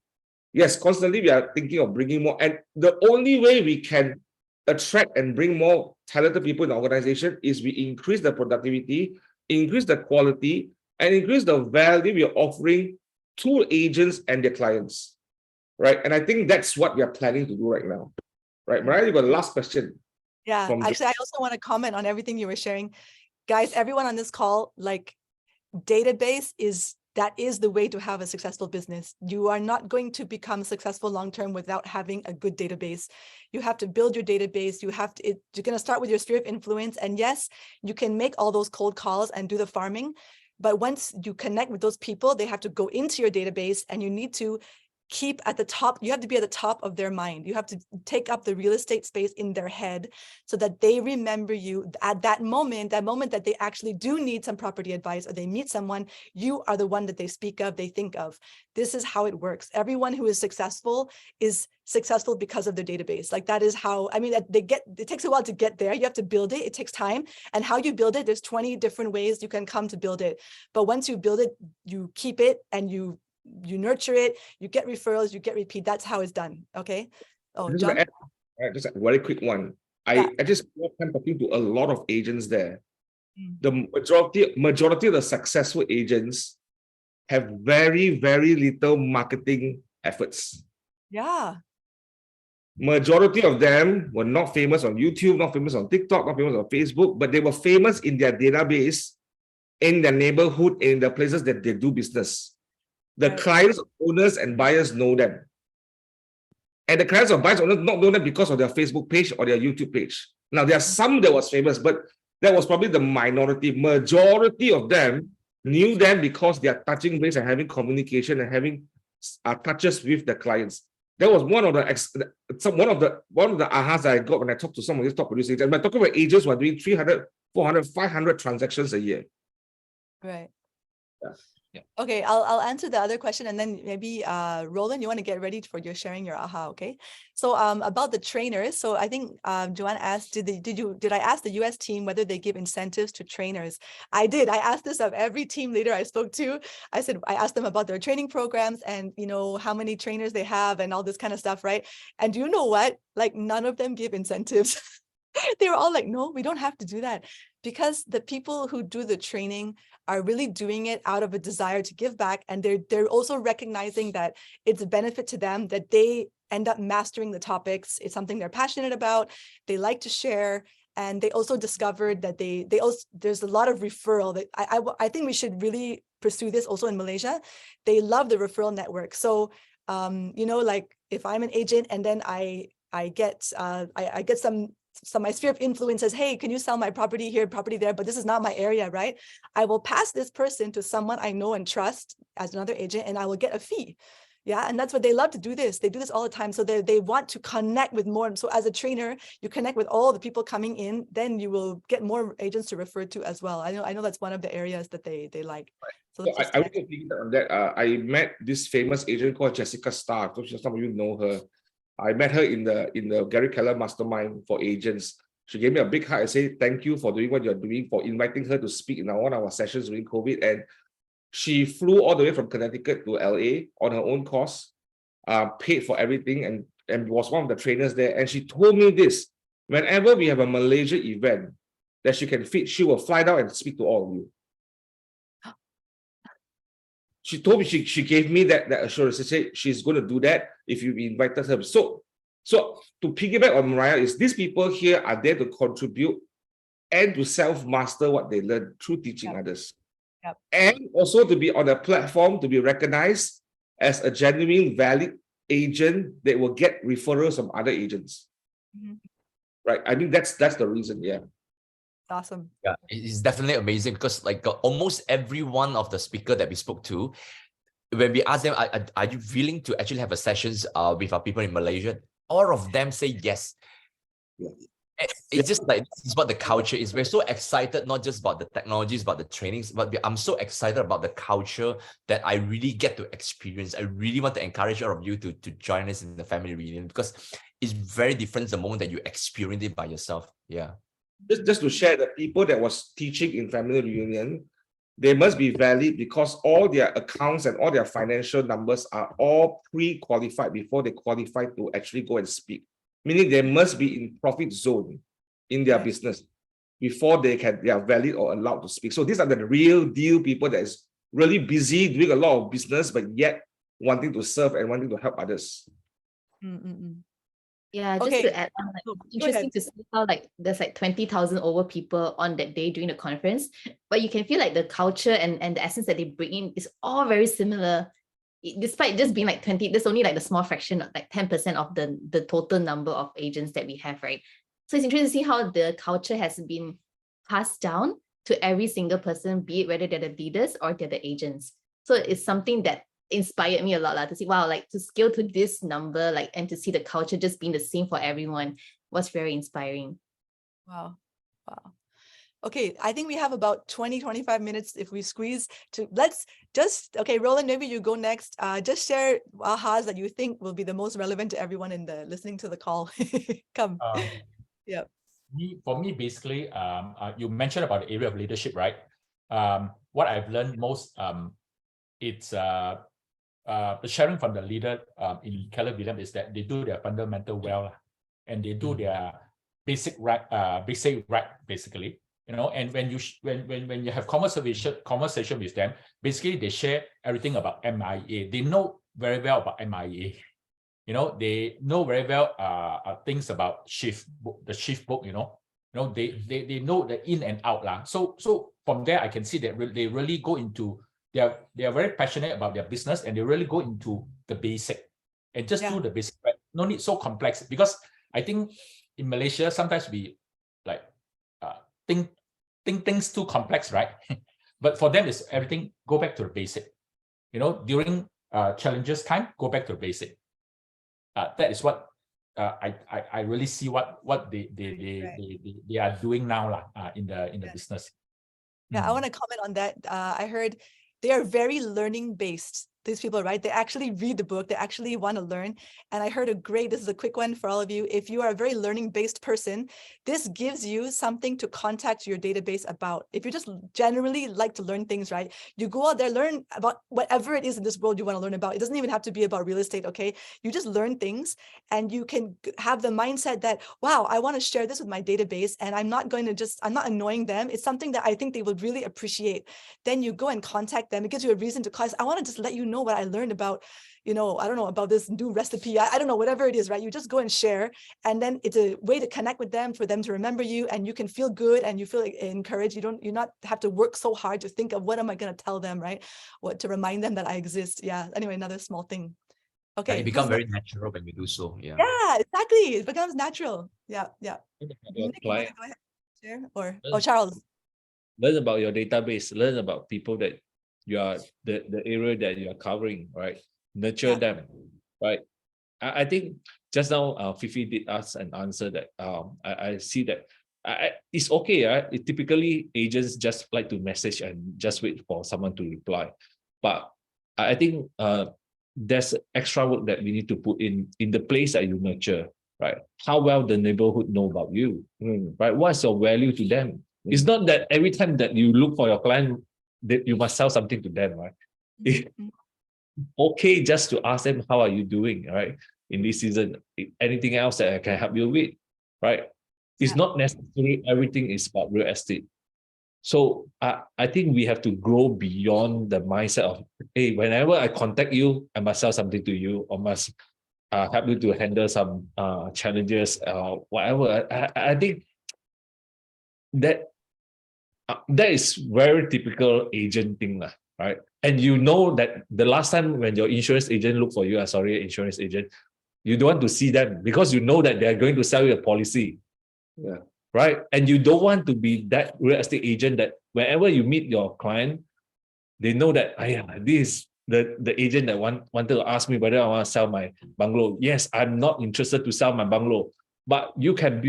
Yes, constantly we are thinking of bringing more. And the only way we can attract and bring more talented people in the organization is we increase the productivity, increase the quality, and increase the value we are offering to agents and their clients. Right. And I think that's what we are planning to do right now. Right. Mariah, you got the last question. Yeah, actually, I also want to comment on everything you were sharing. Guys, everyone on this call, like, database is the way to have a successful business. You are not going to become successful long-term without having a good database. You have to build your database. You're going to start with your sphere of influence. And yes, you can make all those cold calls and do the farming. But once you connect with those people, they have to go into your database and you need to keep at the top, you have to be at the top of their mind. You have to take up the real estate space in their head so that they remember you at that moment that they actually do need some property advice or they meet someone, you are the one that they speak of, they think of. This is how it works. Everyone who is successful because of their database. Like that is how, I mean, it takes a while to get there. You have to build it. It takes time. And how you build it, there's 20 different ways you can come to build it. But once you build it, you keep it and you nurture it, you get referrals, you get repeat. That's how it's done. Okay. Oh, John? Just a very quick one. Yeah. I just spent talking to a lot of agents there. Mm. The majority of the successful agents have very, very little marketing efforts. Yeah. Majority of them were not famous on YouTube, not famous on TikTok, not famous on Facebook, but they were famous in their database, in their neighborhood, in the places that they do business. The Right. clients, owners, and buyers know them. And the clients of buyers owners not know them because of their Facebook page or their YouTube page. Now, there are some that was famous, but that was probably the minority. Majority of them knew them because they are touching base and having communication and having touches with the clients. That was one of the ahas that I got when I talked to some of these top producers. And we're talking about agents who are doing 300, 400, 500 transactions a year. Right. Yeah. Okay, I'll answer the other question and then maybe Roland, you want to get ready for your sharing your aha, okay? So about the trainers, so I think Joanne asked, did I ask the US team whether they give incentives to trainers? I did. I asked this of every team leader I spoke to. I asked them about their training programs and how many trainers they have and all this kind of stuff, right? And do you know what? Like none of them give incentives. They were all like, no, we don't have to do that, because the people who do the training are really doing it out of a desire to give back. And they're also recognizing that it's a benefit to them, that they end up mastering the topics. It's something they're passionate about. They like to share. And they also discovered that there's a lot of referral that I think we should really pursue this also in Malaysia. They love the referral network. So, like if I'm an agent and then I get my sphere of influence says, hey, can you sell my property here, property there, but this is not my area, right? I will pass this person to someone I know and trust as another agent, and I will get a fee. Yeah, and that's what they love to do this. They do this all the time. So they want to connect with more. And so as a trainer, you connect with all the people coming in, then you will get more agents to refer to as well. I know that's one of the areas that they like. So I want to think on that. I met this famous agent called Jessica Starr. So some of you know her. I met her in the Gary Keller Mastermind for agents. She gave me a big hug and said, thank you for doing what you're doing, for inviting her to speak in one of our sessions during COVID. And she flew all the way from Connecticut to LA on her own cost, paid for everything, and was one of the trainers there. And she told me this: whenever we have a Malaysia event that she can fit, she will fly down and speak to all of you. She told me, she gave me that assurance. She said she's going to do that if you invited her. So to piggyback on Mariah, is these people here are there to contribute and to self-master what they learn through teaching others. Yep. And also to be on a platform, to be recognized as a genuine, valid agent that will get referrals from other agents. Mm-hmm. Right? I think that's the reason, yeah. Awesome. Yeah, it's definitely amazing because like almost every one of the speaker that we spoke to, when we asked them, are you willing to actually have a sessions with our people in Malaysia? All of them say yes. Yeah. It's just like, this is what the culture is. We're so excited, not just about the technologies, about the trainings, but I'm so excited about the culture that I really get to experience. I really want to encourage all of you to join us in the family reunion, because it's very different the moment that you experience it by yourself. Yeah. Just to share, the people that was teaching in family reunion, they must be valid because all their accounts and all their financial numbers are all pre-qualified before they qualify to actually go and speak. Meaning they must be in profit zone in their business before they are valid or allowed to speak. So these are the real deal people that is really busy doing a lot of business, but yet wanting to serve and wanting to help others. Yeah, just Okay. to add on, like, interesting to see how like there's like 20,000 over people on that day during the conference, but you can feel like the culture and the essence that they bring in is all very similar. Despite just being like 20, there's only like the small fraction, like 10% of the total number of agents that we have, right? So it's interesting to see how the culture has been passed down to every single person, be it whether they're the leaders or they're the agents. So it's something that inspired me a lot to see, wow, like to scale to this number, like, and to see the culture just being the same for everyone was very inspiring. Wow. Wow. Okay, I think we have about 20-25 minutes if we squeeze to, let's just, okay, Roland, maybe you go next. Just share ahas that you think will be the most relevant to everyone in the listening to the call. Come. Yeah. For me, basically, you mentioned about the area of leadership, right? What I've learned most, it's the sharing from the leader in KW is that they do their fundamental well, and they do their basic right, basically. You know, and when you have conversation with them, basically they share everything about MIA. They know very well about MIA. You know, they know very well things about the shift book. You know, they know the in and out lah. So from there I can see that they really go into, they are very passionate about their business, and they really go into the basic and just do the basic. Right? No need so complex, because I think in Malaysia sometimes we like think things too complex, right? But for them, it's everything go back to the basic. You know, during challenges time, go back to the basic. That is what I really see what they are doing now in the business. Yeah, I want to comment on that. I heard they are very learning based. These people, right? They actually read the book. They actually want to learn. And I heard this is a quick one for all of you. If you are a very learning based person, this gives you something to contact your database about. If you just generally like to learn things, right? You go out there, learn about whatever it is in this world you want to learn about. It doesn't even have to be about real estate, okay? You just learn things, and you can have the mindset that, wow, I want to share this with my database, and I'm not annoying them. It's something that I think they will really appreciate. Then you go and contact them. It gives you a reason to call. I want to just let you know what I learned about, I don't know, about this new recipe. I don't know, whatever it is, right? You just go and share, and then it's a way to connect with them, for them to remember you, and you can feel good and you feel encouraged. You not have to work so hard to think of what am I going to tell them, right? What to remind them that I exist. Yeah. Anyway, another small thing. Okay. It becomes very natural when you do so. Yeah. Yeah, exactly. It becomes natural. Yeah. Yeah. Nick, you wanna go ahead, share? Or Charles. Learn about your database, learn about people that you are, the area that you are covering, right? Nurture them, right? I think just now Fifi did ask an answer that I see that it's okay, right? Typically agents just like to message and just wait for someone to reply, but I think there's extra work that we need to put in the place that you nurture, right? How well the neighborhood know about you, right? What's your value to them? It's not that every time that you look for your client that you must sell something to them, right? Okay, just to ask them, how are you doing, right? In this season, anything else that I can help you with, right? It's not necessarily everything is about real estate. So I think we have to grow beyond the mindset of, hey, whenever I contact you, I must sell something to you, or must help you to handle some challenges, whatever. I think that is very typical agent thing, right? And you know that the last time when your insurance agent look for you, insurance agent, you don't want to see them because you know that they're going to sell you a policy. Yeah. Right. And you don't want to be that real estate agent that whenever you meet your client, they know that this the agent that wanted to ask me whether I want to sell my bungalow. Yes, I'm not interested to sell my bungalow, but you can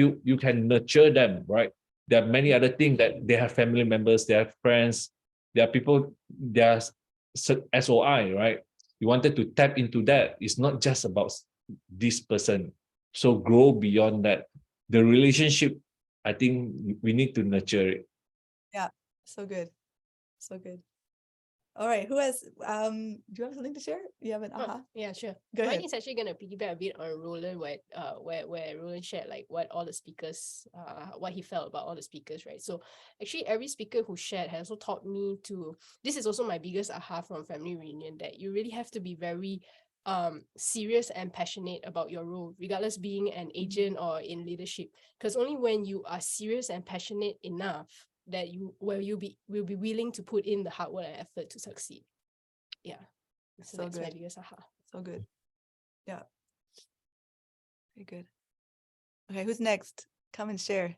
nurture them, right? There are many other things that they have family members, they have friends, there are people, there are SOI, right? You wanted to tap into that. It's not just about this person. So grow beyond that. The relationship, I think we need to nurture it. Yeah, so good. So good. All right, who has, do you have something to share? You have an aha? Yeah, sure. Go ahead. Mine is actually going to piggyback a bit on Roland, where Roland shared like what all the speakers, what he felt about all the speakers, right? So actually every speaker who shared has also taught me to, this is also my biggest aha from family reunion, that you really have to be very serious and passionate about your role, regardless being an agent or in leadership, because only when you are serious and passionate enough that you will be willing to put in the hard work and effort to succeed. Yeah, so that's my biggest aha. So good. Yeah, very good. Okay, who's next? Come and share.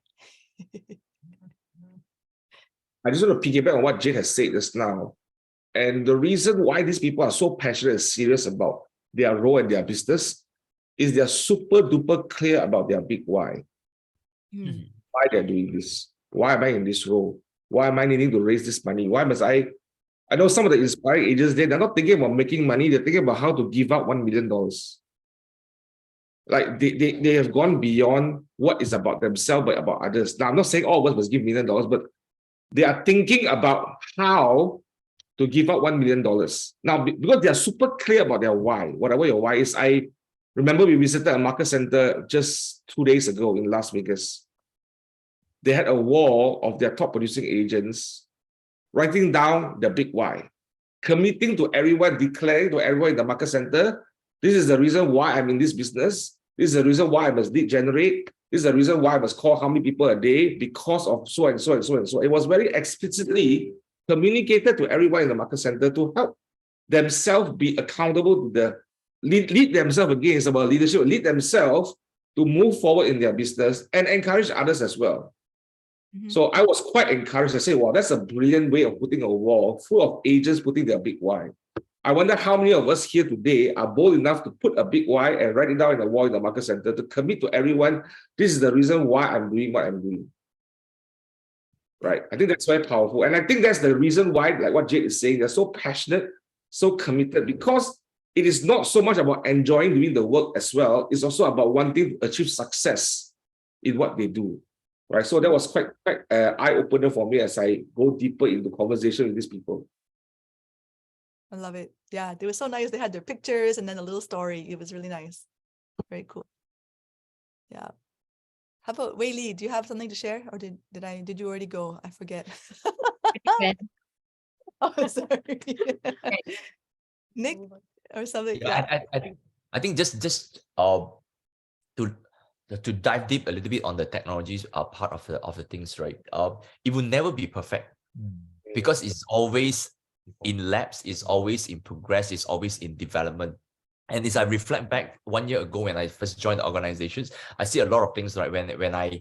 I just want to piggyback on what Jade has said just now. And the reason why these people are so passionate and serious about their role and their business is they're super duper clear about their big why. Mm. Why they're doing this. Why am I in this role? Why am I needing to raise this money? Why must I know some of the inspiring agents, they're not thinking about making money, they're thinking about how to give out $1 million. Like they have gone beyond what is about themselves, but about others. Now, I'm not saying all of us must give $1 million, but they are thinking about how to give out $1 million. Now, because they are super clear about their why, whatever your why is. I remember we visited a market center just 2 days ago in Las Vegas. They had a wall of their top producing agents writing down the big why, committing to everyone, declaring to everyone in the market center, this is the reason why I'm in this business. This is the reason why I must lead generate. This is the reason why I must call how many people a day because of so and so and so and so. It was very explicitly communicated to everyone in the market center to help themselves be accountable to the lead themselves again. It's about leadership, lead themselves to move forward in their business and encourage others as well. So I was quite encouraged. I say, wow, that's a brilliant way of putting a wall full of agents putting their big why. I wonder how many of us here today are bold enough to put a big why and write it down in the wall in the market center to commit to everyone. This is the reason why I'm doing what I'm doing. Right. I think that's very powerful. And I think that's the reason why, like what Jade is saying, they're so passionate, so committed, because it is not so much about enjoying doing the work as well. It's also about wanting to achieve success in what they do. Right. So that was quite eye-opener for me as I go deeper into conversation with these people. I love it. Yeah, they were so nice. They had their pictures and then a little story. It was really nice. Very cool. Yeah. How about Wei-Li? Do you have something to share, or did you already go? I forget. Oh, sorry. Nick or something. Yeah, I think just to dive deep a little bit on the technologies part of the things, right? It will never be perfect because it's always in labs, it's always in progress, it's always in development. And as I reflect back 1 year ago when I first joined the organizations, I see a lot of things, right? When I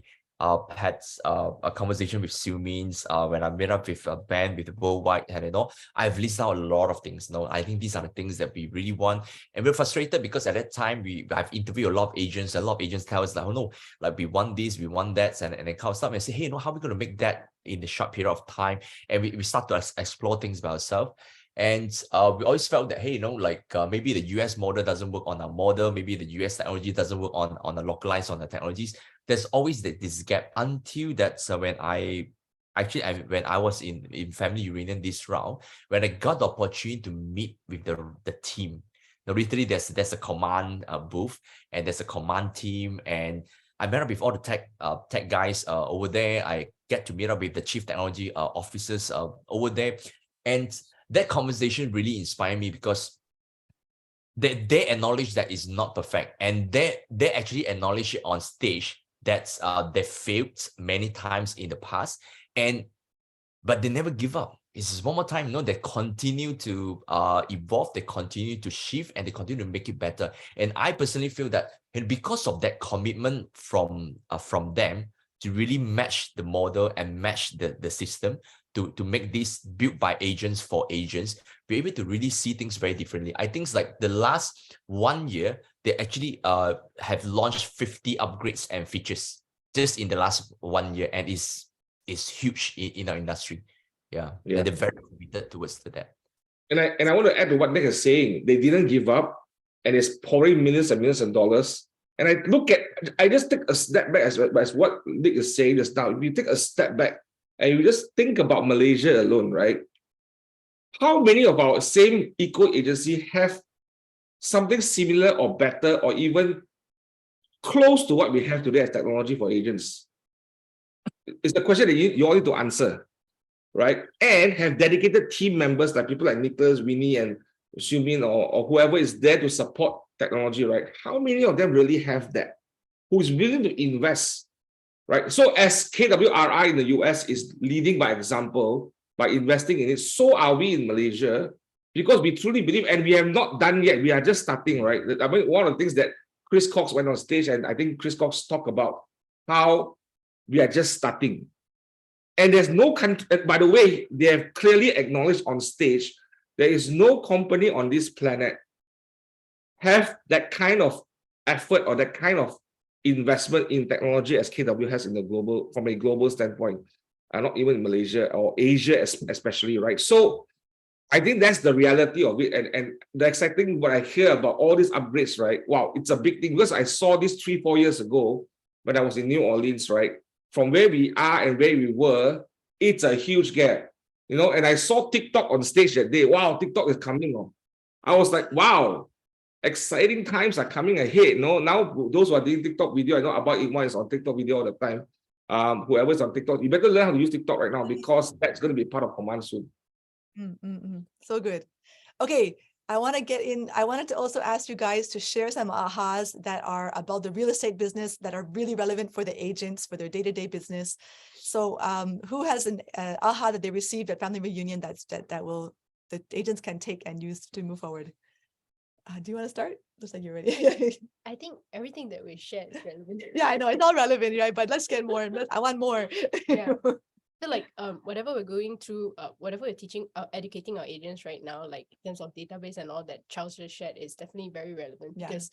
had a conversation with Xiumins, when I met up with a band with Worldwide and all, I've listed out a lot of things. No, I think these are the things that we really want. And we're frustrated because at that time, I've interviewed a lot of agents. A lot of agents tell us like, oh no, like we want this, we want that, and then kind of stuff. And I say, hey, how are we going to make that in a short period of time? And we start to explore things by ourselves. And we always felt that, hey, maybe the US model doesn't work on our model. Maybe the US technology doesn't work on the localized on the technologies. There's always this gap until that's when I was in family reunion this round, when I got the opportunity to meet with the team. Now, literally, there's a command booth and there's a command team, and I met up with all the tech guys over there. I get to meet up with the chief technology officers over there, and that conversation really inspired me because they acknowledge that it's not perfect, and they actually acknowledge it on stage that they failed many times in the past, but they never give up. It's just one more time, they continue to evolve, they continue to shift, and they continue to make it better. And I personally feel that, and because of that commitment from them to really match the model and match the system, to make this built by agents for agents, we're able to really see things very differently. I think it's like the last 1 year, they actually have launched 50 upgrades and features just in the last 1 year, and it's huge in our industry. Yeah. They're very committed towards that. And I want to add to what Nick is saying. They didn't give up, and it's pouring millions and millions of dollars. And I just take a step back as what Nick is saying just now. If you take a step back and you just think about Malaysia alone, right? How many of our same eco agency have something similar or better or even close to what we have today as technology for agents? It's a question that you all need to answer, right? And have dedicated team members like people like Nicholas, Winnie, and Xiumin or whoever is there to support technology, right? How many of them really have that? Who's willing to invest? Right. So as KWRI in the US is leading by example by investing in it, so are we in Malaysia, because we truly believe, and we have not done yet. We are just starting, right? I mean, one of the things that Chris Cox went on stage, and I think Chris Cox talked about how we are just starting. And there's no country, by the way, they have clearly acknowledged on stage There is no company on this planet have that kind of effort or that kind of investment in technology as KW has in the global, from a global standpoint, not even in Malaysia or Asia especially, right? So I think that's the reality of it. And the exciting what I hear about all these upgrades, right? Wow, it's a big thing because I saw this 3-4 years ago when I was in New Orleans, right? From where we are and where we were, it's a huge gap, you know. And I saw TikTok on stage that day. Wow, TikTok is coming on. I was like, wow, exciting times are coming ahead. No, now those who are doing TikTok video, I know about Ikma is on TikTok video all the time. Whoever's on TikTok, you better learn how to use TikTok right now because that's going to be part of command soon. So good. Okay, I wanted to also ask you guys to share some ahas that are about the real estate business that are really relevant for the agents, for their day-to-day business. So who has an aha that they received at family reunion that the agents can take and use to move forward? Do you want to start? Looks like you're ready. I think everything that we shared is relevant. Yeah, I know it's all relevant, right? But let's get more. I want more. Yeah. I feel like whatever we're going through, whatever we're teaching, educating our agents right now, like in terms of database and all that Charles just shared, is definitely very relevant because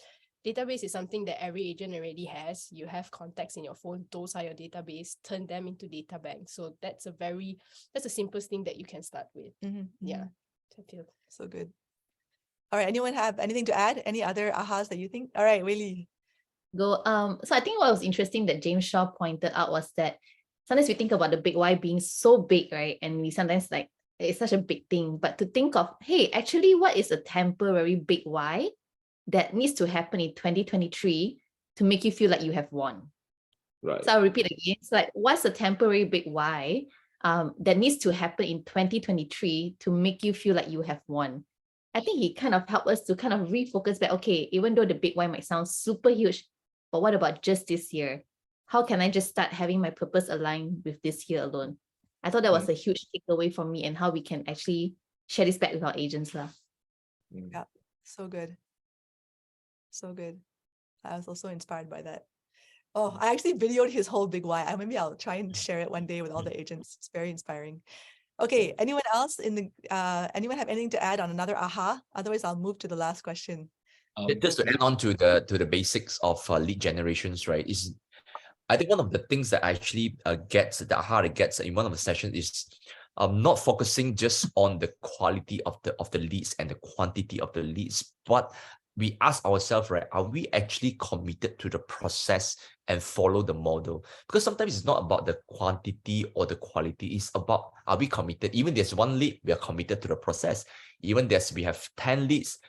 database is something that every agent already has. You have contacts in your phone; those are your database. Turn them into data banks. So that's the simplest thing that you can start with. Yeah, I feel so good. All right, anyone have anything to add? Any other ahas that you think? All right, Wei-Li. Go. So I think what was interesting that James Shaw pointed out was that sometimes we think about the big why being so big, right? And we sometimes like, it's such a big thing, but to think of, hey, actually, what is a temporary big why that needs to happen in 2023 to make you feel like you have won? Right. So I'll repeat again. It's like, what's a temporary big why that needs to happen in 2023 to make you feel like you have won? I think he kind of helped us to kind of refocus back. Okay, even though the big why might sound super huge, but what about just this year? How can I just start having my purpose aligned with this year alone? I thought that was a huge takeaway for me and how we can actually share this back with our agents. Yeah, so good. So good. I was also inspired by that. Oh, I actually videoed his whole big why. Maybe I'll try and share it one day with all the agents. It's very inspiring. Okay, anyone else anyone have anything to add on another aha? Otherwise, I'll move to the last question. Just to add on to the basics of lead generations, right? I think one of the things that actually gets the aha that gets in one of the sessions is not focusing just on the quality of the leads and the quantity of the leads, but we ask ourselves, right, are we actually committed to the process and follow the model? Because sometimes it's not about the quantity or the quality, it's about, are we committed? Even there's one lead, we are committed to the process. Even we have 10 leads,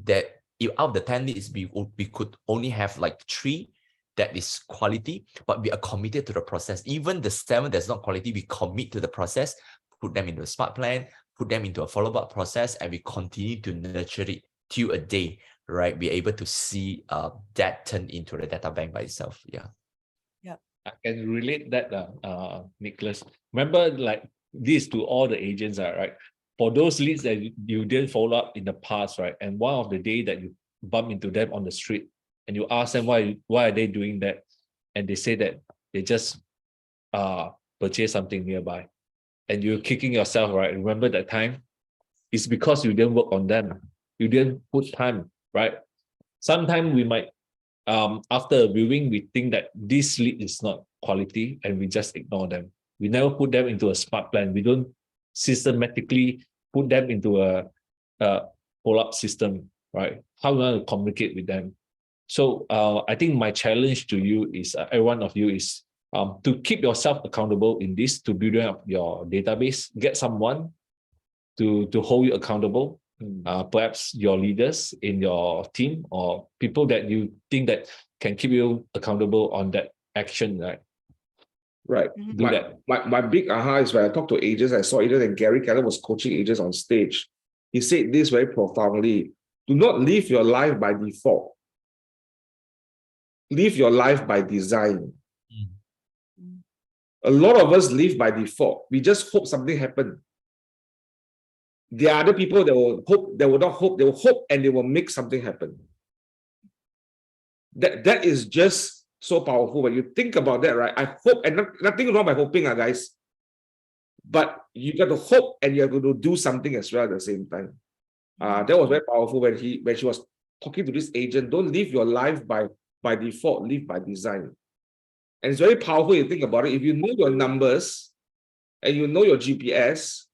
that out of the 10 leads, we could only have like 3 that is quality, but we are committed to the process. Even the 7 that's not quality, we commit to the process, put them into a smart plan, put them into a follow-up process, and we continue to nurture it till a day, right? We're able to see that turn into the data bank by itself. Yeah. I can relate that, Nicholas. Remember, like this to all the agents, right? For those leads that you didn't follow up in the past, right? And one of the day that you bump into them on the street and you ask them why are they doing that, and they say that they just purchase something nearby, and you're kicking yourself, right? Remember that time? It's because you didn't work on them. You didn't put time, right? Sometimes we might, after a viewing, we think that this lead is not quality and we just ignore them. We never put them into a smart plan. We don't systematically put them into a follow-up system, right? How we want to communicate with them. So I think my challenge to you is, every one of you is to keep yourself accountable in this, to build up your database, get someone to hold you accountable. Perhaps your leaders in your team or people that you think that can keep you accountable on that action, right? Right. Do that. My big aha is when I talked to agents, I saw agents and Gary Keller was coaching agents on stage. He said this very profoundly: do not live your life by default. Live your life by design. A lot of us live by default. We just hope something happens. There are other people that will hope, they will not hope, they will hope and they will make something happen. That is just so powerful. When you think about that, right? I hope, and nothing wrong by hoping, guys. but you got to hope and you have to do something as well at the same time. That was very powerful when she was talking to this agent. Don't live your life by default, live by design. And it's very powerful. You think about it. If you know your numbers and you know your GPS,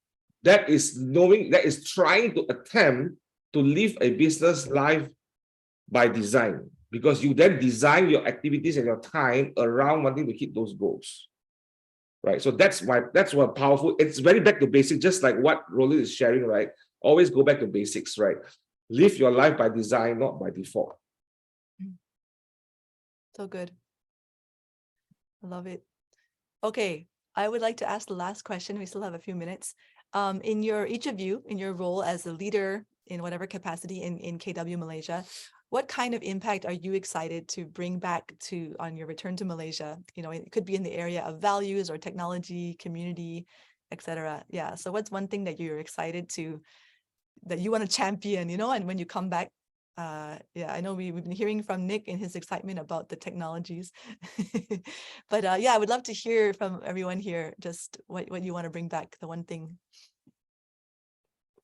that is trying to attempt to live a business life by design, because you then design your activities and your time around wanting to hit those goals. Right. So that's what powerful. It's very back to basics, just like what Roland is sharing, right? Always go back to basics, right? Live your life by design, not by default. So good. I love it. Okay, I would like to ask the last question. We still have a few minutes. Each of you, in your role as a leader in whatever capacity in KW Malaysia, what kind of impact are you excited to bring back on your return to Malaysia? You know, it could be in the area of values or technology, community, etc. Yeah. So what's one thing that you're excited that you want to champion, you know, and when you come back? Yeah, I know we've been hearing from Nick in his excitement about the technologies. But yeah, I would love to hear from everyone here just what you want to bring back, the one thing.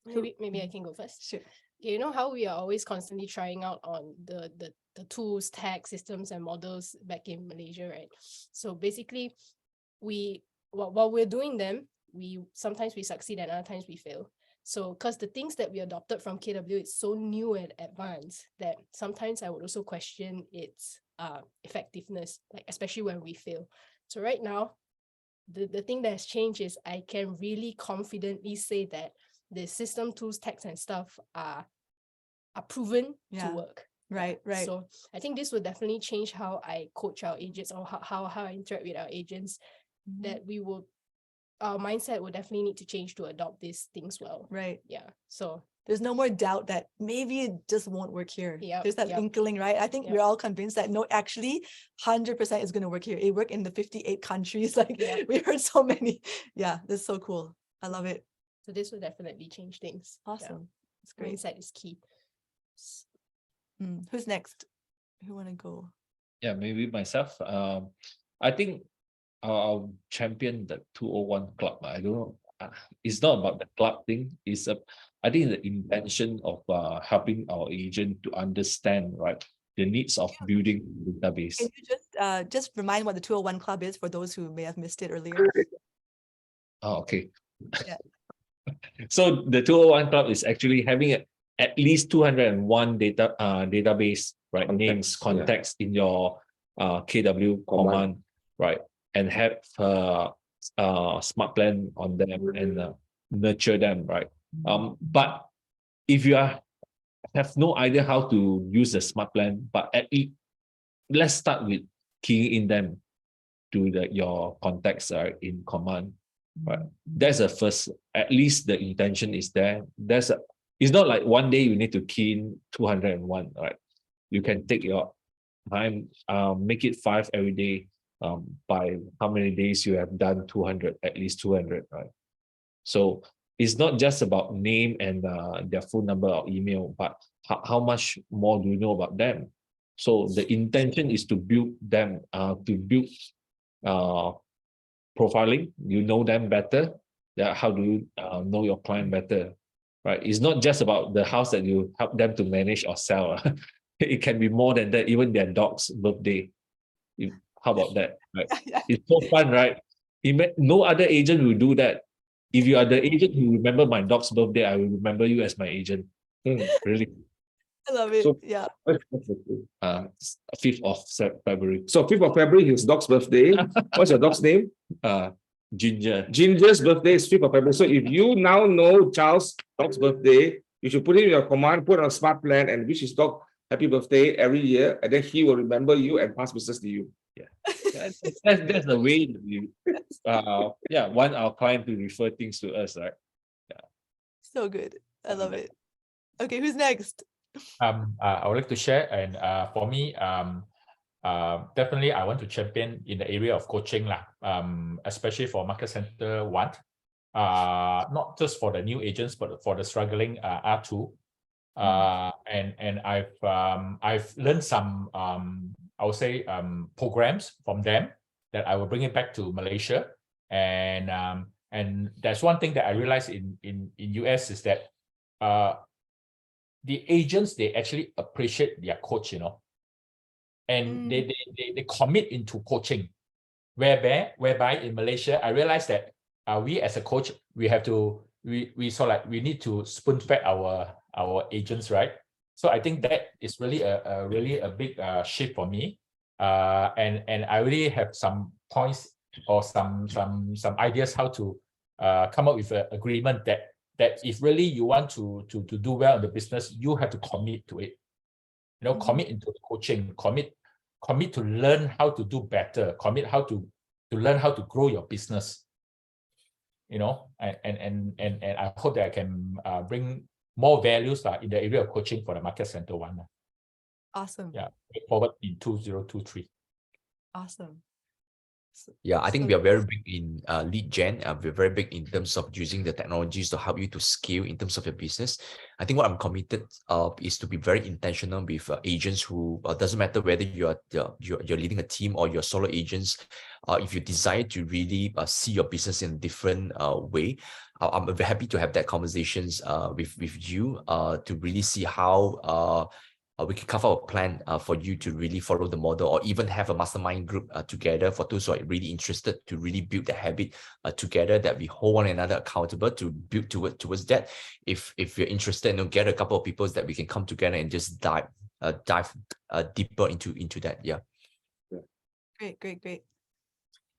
Maybe I can go first. Sure. You know how we are always constantly trying out on the tools, tech systems and models back in Malaysia, right? So basically, while we're doing them, sometimes we succeed and other times we fail. So because the things that we adopted from KW is so new and advanced that sometimes I would also question its effectiveness, like especially when we fail. So right now, the thing that has changed is I can really confidently say that the system, tools, techs and stuff are proven to work. Right. So I think this will definitely change how I coach our agents or how I interact with our agents, that our mindset will definitely need to change to adopt these things well. Right. Yeah. So there's no more doubt that maybe it just won't work here. There's that inkling, right? I think we're all convinced that no, actually 100% is going to work here. It worked in the 58 countries. Like we heard so many. Yeah, this is so cool. I love it. So this will definitely change things. Awesome. It's great. Mindset is key. Who's next? Who want to go? Yeah, maybe myself. I think I'll champion the 201 club. I don't know. It's not about the club thing. I think the intention of helping our agent to understand, right, the needs of building database. Can you just remind what the 201 club is for those who may have missed it earlier? Oh, okay. Yeah. So the 201 club is actually having at least 201 database, right? Names, contacts in your KW command, right? And have smart plan on them and nurture them, right? But if you have no idea how to use the smart plan, but let's start with keying in them to your contacts in command, right? That's the first. At least the intention is there. It's not like one day you need to key in 201, right? You can take your time, make it 5 every day. By how many days you have done 200, at least 200, right? So it's not just about name and their phone number or email, but how much more do you know about them? So the intention is to build them, to build profiling. You know them better. How do you know your client better, right? It's not just about the house that you help them to manage or sell. It can be more than that, even their dog's birthday. How about that? Right? It's so fun, right? No other agent will do that. If you are the agent who remember my dog's birthday, I will remember you as my agent. Really. I love it. So, yeah. 5th of February. So 5th of February, his dog's birthday. What's your dog's name? Ginger. Ginger's birthday is 5th of February. So if you now know Charles' dog's birthday, you should put in your command, put on a smart plan and wish his dog happy birthday every year. And then he will remember you and pass business to you. Yeah. That's the way that we want our client to refer things to us, right? Yeah. So good. I love it. Okay, who's next? I would like to share, and for me, definitely I want to champion in the area of coaching especially for Market Center 1, not just for the new agents, but for the struggling R2. And I've learned some I would say programs from them that I will bring it back to Malaysia, and And that's one thing that I realized in US is that the agents, they actually appreciate their coach, and they commit into coaching. Whereby in Malaysia, I realized that we as a coach, we have to we sort of like we need to spoon fed our agents, right? So I think that is really a big shift for me. And I really have some points or some ideas how to come up with an agreement that if really you want to do well in the business, you have to commit to it. Commit into the coaching, commit to learn how to do better, commit how to learn how to grow your business. And I hope that I can bring more values in the area of coaching for the market center one. Awesome. Yeah, look forward in 2023. Awesome. Yeah, I think we are very big in lead gen. We're very big in terms of using the technologies to help you to scale in terms of your business. I think what I'm committed is to be very intentional with agents who doesn't matter whether you're leading a team or you're solo agents. If you desire to really see your business in a different way, I'm very happy to have that conversations with you to really see how we can cover a plan for you to really follow the model, or even have a mastermind group together for those who are really interested to really build the habit together, that we hold one another accountable to build towards that. If you're interested, get a couple of people that we can come together and just dive deeper into that. Yeah. Great.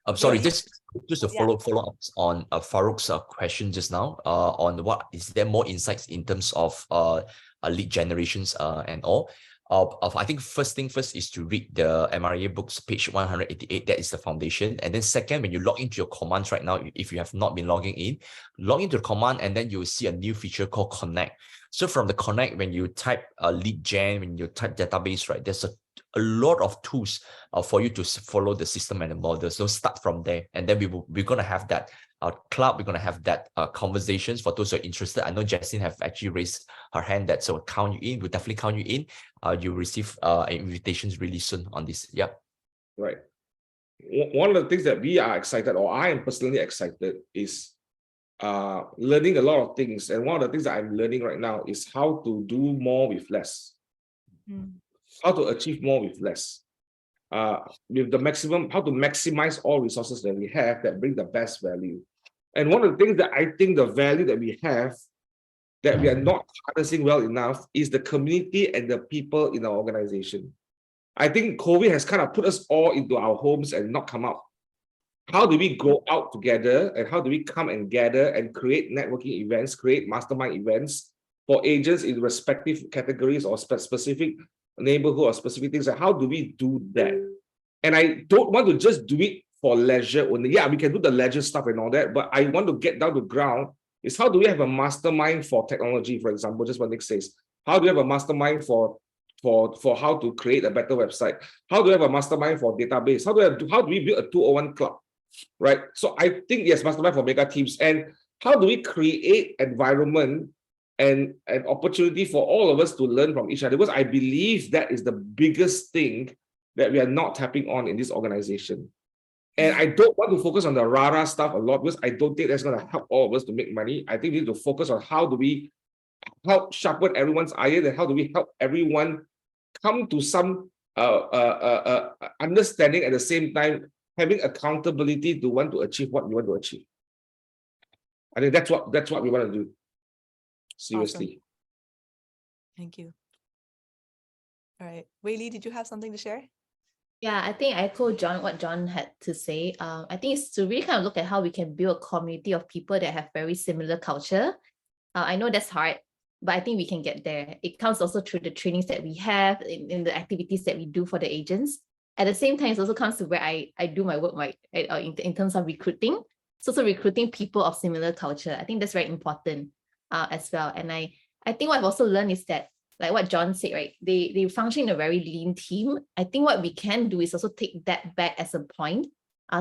I'm sorry, just a follow up on Farouk's question just now on what is there more insights in terms of lead generations and all. I think first thing first is to read the Mariah books, page 188. That is the foundation. And then second, when you log into your commands right now, if you have not been logging in, log into the command, and then you will see a new feature called Connect. So from the Connect, when you type lead gen, when you type database, right, there's a lot of tools for you to follow the system and the model. So start from there, and then we're going to have that club. We're going to have that conversations for those who are interested. I know Jaslyn have actually raised her hand, that so count you in. We'll definitely count you in. You'll receive invitations really soon on this. Yep. Right. One of the things that we are excited, or I am personally excited, is learning a lot of things. And one of the things that I'm learning right now is how to do more with less. How to achieve more with less. With the maximum, how to maximize all resources that we have that bring the best value. And one of the things that I think the value that we have that we are not harnessing well enough is the community and the people in our organization. I think COVID has kind of put us all into our homes and not come out. How do we go out together, and how do we come and gather and create networking events, create mastermind events for agents in respective categories or specific neighborhood or specific things? How do we do that? And I don't want to just do it for leisure only. Yeah, we can do the leisure stuff and all that, but I want to get down to ground. Is how do we have a mastermind for technology, for example, just what Nick says. How do we have a mastermind for how to create a better website? How do we have a mastermind for database? How do we build a 201 club? Right. So I think yes, mastermind for mega teams. And how do we create environment and an opportunity for all of us to learn from each other? Because I believe that is the biggest thing that we are not tapping on in this organization. And I don't want to focus on the rah-rah stuff a lot, because I don't think that's going to help all of us to make money. I think we need to focus on how do we help sharpen everyone's iron, and how do we help everyone come to some understanding, at the same time having accountability to want to achieve what we want to achieve. I think that's what we want to do. Seriously. Awesome. Thank you. All right, Wei-Li, did you have something to share? Yeah, I think I echo what John had to say. I think it's to really kind of look at how we can build a community of people that have very similar culture. I know that's hard, but I think we can get there. It comes also through the trainings that we have, in the activities that we do for the agents. At the same time, it also comes to where I do my work, in terms of recruiting. So also recruiting people of similar culture. I think that's very important as well. And I think what I've also learned is that, like what John said, right? They function in a very lean team. I think what we can do is also take that back as a point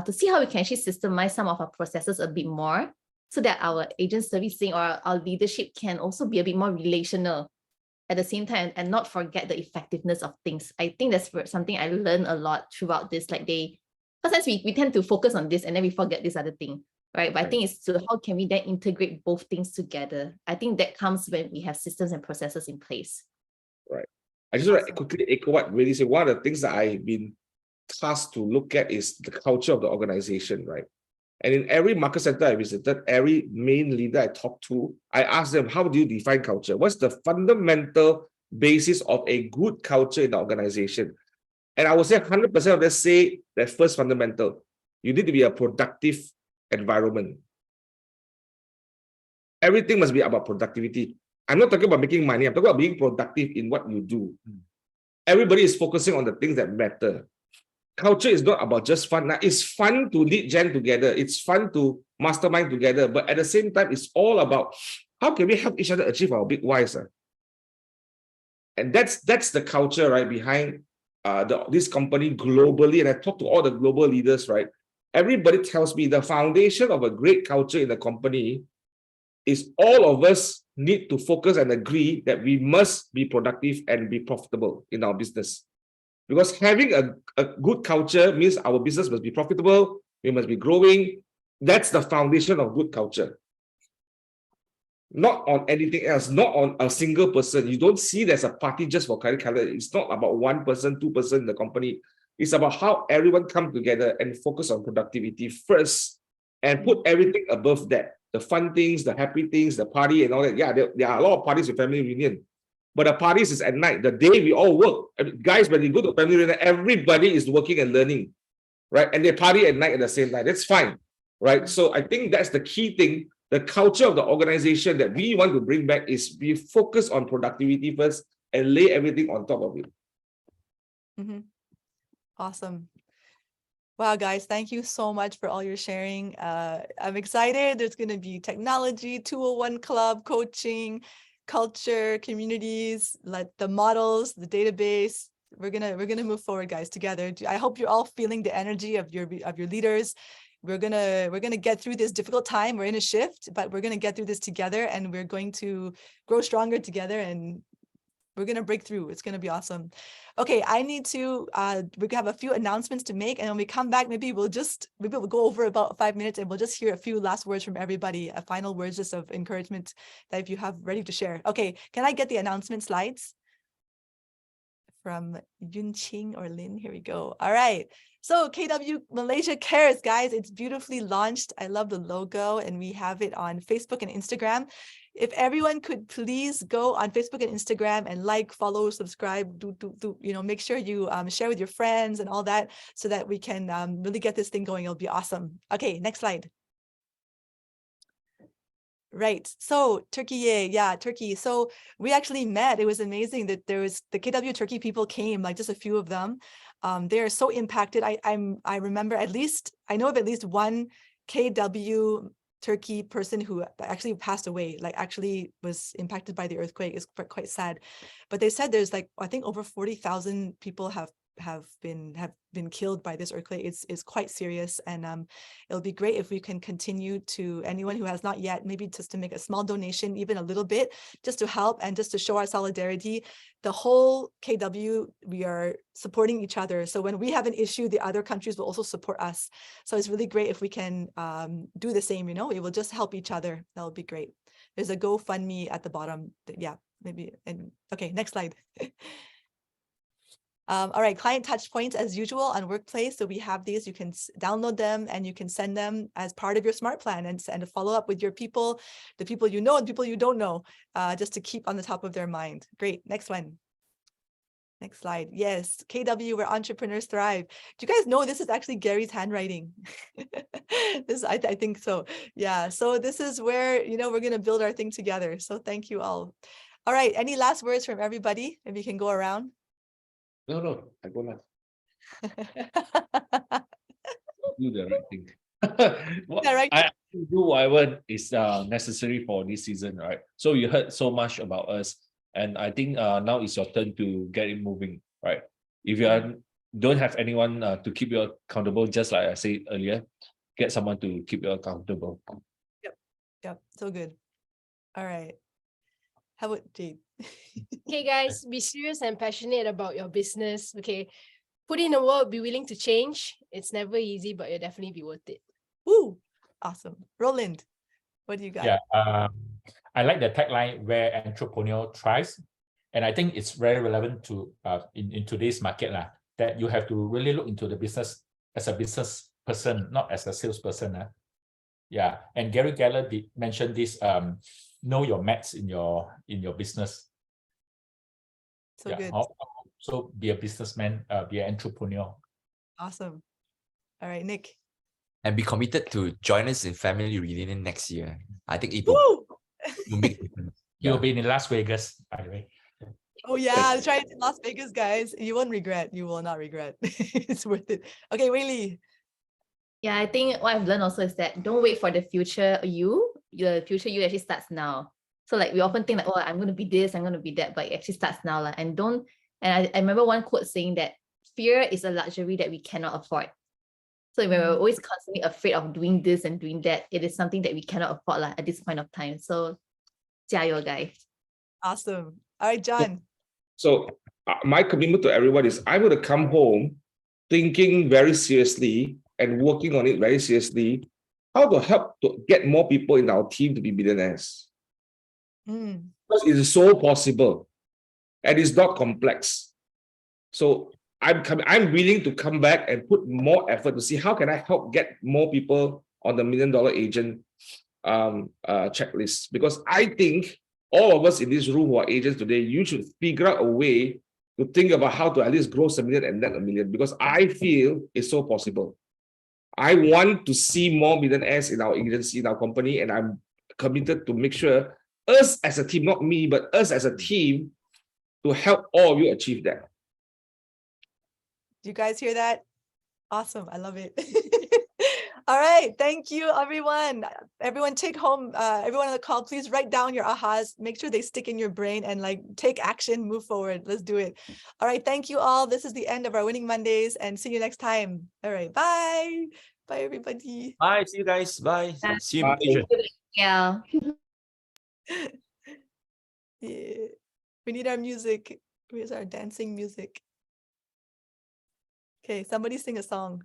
to see how we can actually systemize some of our processes a bit more, so that our agent servicing or our leadership can also be a bit more relational at the same time, and not forget the effectiveness of things. I think that's something I learned a lot throughout this. Like sometimes we tend to focus on this and then we forget this other thing. right? But I Right. think it's to how can we then integrate both things together? I think that comes when we have systems and processes in place. I just want to Awesome. quickly echo what Wei-Li said. One of the things that I've been tasked to look at is the culture of the organization, right? And in every market center I visited, every main leader I talked to, I asked them, how do you define culture? What's the fundamental basis of a good culture in the organization? And I would say 100% of them say that first fundamental, you need to be a productive environment. Everything must be about productivity. I'm not talking about making money. I'm talking about being productive in what you do. Everybody is focusing on the things that matter. Culture is not about just fun. Now, it's fun to lead Gen together. It's fun to mastermind together. But at the same time, it's all about how can we help each other achieve our big whys. And that's the culture, right, behind this company globally. And I talk to all the global leaders, right? Everybody tells me the foundation of a great culture in the company is all of us need to focus and agree that we must be productive and be profitable in our business. Because having a good culture means our business must be profitable, we must be growing. That's the foundation of good culture. Not on anything else, not on a single person. You don't see there's a party just for KW Malaysia. It's not about 1 person, 2 person in the company. It's about how everyone come together and focus on productivity first and put everything above that. The fun things, the happy things, the party and all that. Yeah, there are a lot of parties with family reunion. But the parties is at night. The day we all work. I mean, guys, when you go to family reunion, everybody is working and learning, right? And they party at night at the same time. That's fine, right? So I think that's the key thing. The culture of the organization that we want to bring back is we focus on productivity first and lay everything on top of it. Awesome. Wow, guys, thank you so much for all your sharing. I'm excited. There's going to be technology, 201 club, coaching, culture, communities, like the models, the database. We're gonna move forward, guys, together. I hope you're all feeling the energy of your leaders. We're gonna get through this difficult time. We're in a shift, but we're gonna get through this together, and we're going to grow stronger together, and we're gonna break through. It's gonna be awesome. Okay, I need to we have a few announcements to make, and when we come back, maybe we'll go over about 5 minutes, and we'll just hear a few last words from everybody, a final words just of encouragement that if you have ready to share. Okay, can I get the announcement slides from Yun Ching or Lin? Here we go. All right. So KW Malaysia Cares, guys, it's beautifully launched. I love the logo, and we have it on Facebook and Instagram. If everyone could please go on Facebook and Instagram and like, follow, subscribe, make sure you share with your friends and all that, so that we can really get this thing going. It'll be awesome. Okay, next slide. Right. So Turkey, yeah, Turkey. So we actually met. It was amazing that there was the KW Turkey people came, like just a few of them. They are so impacted. I remember I know of at least one KW Turkey person who actually passed away, like actually was impacted by the earthquake. It's quite sad. But they said there's like, I think over 40,000 people have been killed by this earthquake. It's quite serious, and it'll be great if we can continue to, anyone who has not yet, maybe just to make a small donation, even a little bit, just to help and just to show our solidarity. The whole KW, we are supporting each other. So when we have an issue, the other countries will also support us. So it's really great if we can do the same, we will just help each other. That would be great. There's a GoFundMe at the bottom. Yeah, maybe. And okay, next slide. All right, client touch points as usual on Workplace. So we have these, you can download them and you can send them as part of your smart plan and follow up with your people, the people you know and people you don't know, just to keep on the top of their mind. Great, next one. Next slide. Yes, KW, where entrepreneurs thrive. Do you guys know this is actually Gary's handwriting? I think so. Yeah, so this is where, we're going to build our thing together. So thank you all. All right, any last words from everybody? Maybe you can go around. No, I go last. Do the right thing. I do whatever is necessary for this season, right? So you heard so much about us, and I think now it's your turn to get it moving, right? If you don't have anyone to keep you accountable, just like I said earlier, get someone to keep you accountable. Yep, so good. All right. How about Jade? Okay, guys, be serious and passionate about your business. Okay, put in the work, be willing to change. It's never easy, but you'll definitely be worth it. Woo! Awesome. Roland, what do you got? Yeah, I like the tagline where entrepreneur thrives, and I think it's very relevant to in today's market lah. That you have to really look into the business as a business person, not as a salesperson. Yeah, and Gary Geller did mention this. Know your maths in your business. So Yeah, good. so be a businessman, be an entrepreneur. Awesome. All right, Nick. And be committed to join us in family reunion next year. I think it will Woo! make a difference. You'll Yeah. be in Las Vegas, by the way. Oh yeah, try it in Las Vegas, guys. You won't regret. You will not regret. It's worth it. Okay, Wei-Li. Yeah, I think what I've learned also is that don't wait for the future you. The future you actually starts now. So like we often think like, oh, I'm going to be this, I'm going to be that, but it actually starts now. Like, and don't, and I remember one quote saying that fear is a luxury that we cannot afford. So when we're always constantly afraid of doing this and doing that, it is something that we cannot afford like, at this point of time. So, 加油, guys. Awesome. All right, John. So my commitment to everyone is I'm going to come home thinking very seriously and working on it very seriously, how to help to get more people in our team to be billionaires. Because it is so possible and it's not complex. So I'm willing to come back and put more effort to see how can I help get more people on the $1 Million Agent checklist. Because I think all of us in this room who are agents today, you should figure out a way to think about how to at least gross $1 million and net $1 million, because I feel it's so possible. I want to see more millionaires in our agency, in our company, and I'm committed to make sure us as a team, not me, but us as a team, to help all of you achieve that. Do you guys hear that? Awesome. I love it. All right. Thank you, everyone. Everyone take home, everyone on the call, please write down your ahas. Make sure they stick in your brain and like take action, move forward. Let's do it. All right. Thank you all. This is the end of our Winning Mondays and see you next time. All right. Bye. Bye, everybody. Bye. See you guys. Bye. See you in Bye. Malaysia. Yeah. Yeah. We need our music. Where's our dancing music? Okay, somebody sing a song.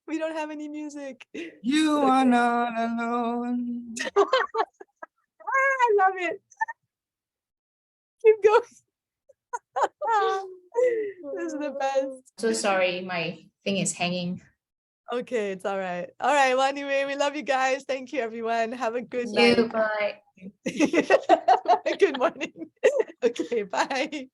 We don't have any music. You are not alone. I love it. Keep going. This is the best. So sorry, my thing is hanging. Okay, it's all right. All right. Well, anyway, we love you guys. Thank you, everyone. Have a good You, night. bye. Good morning. Okay, bye.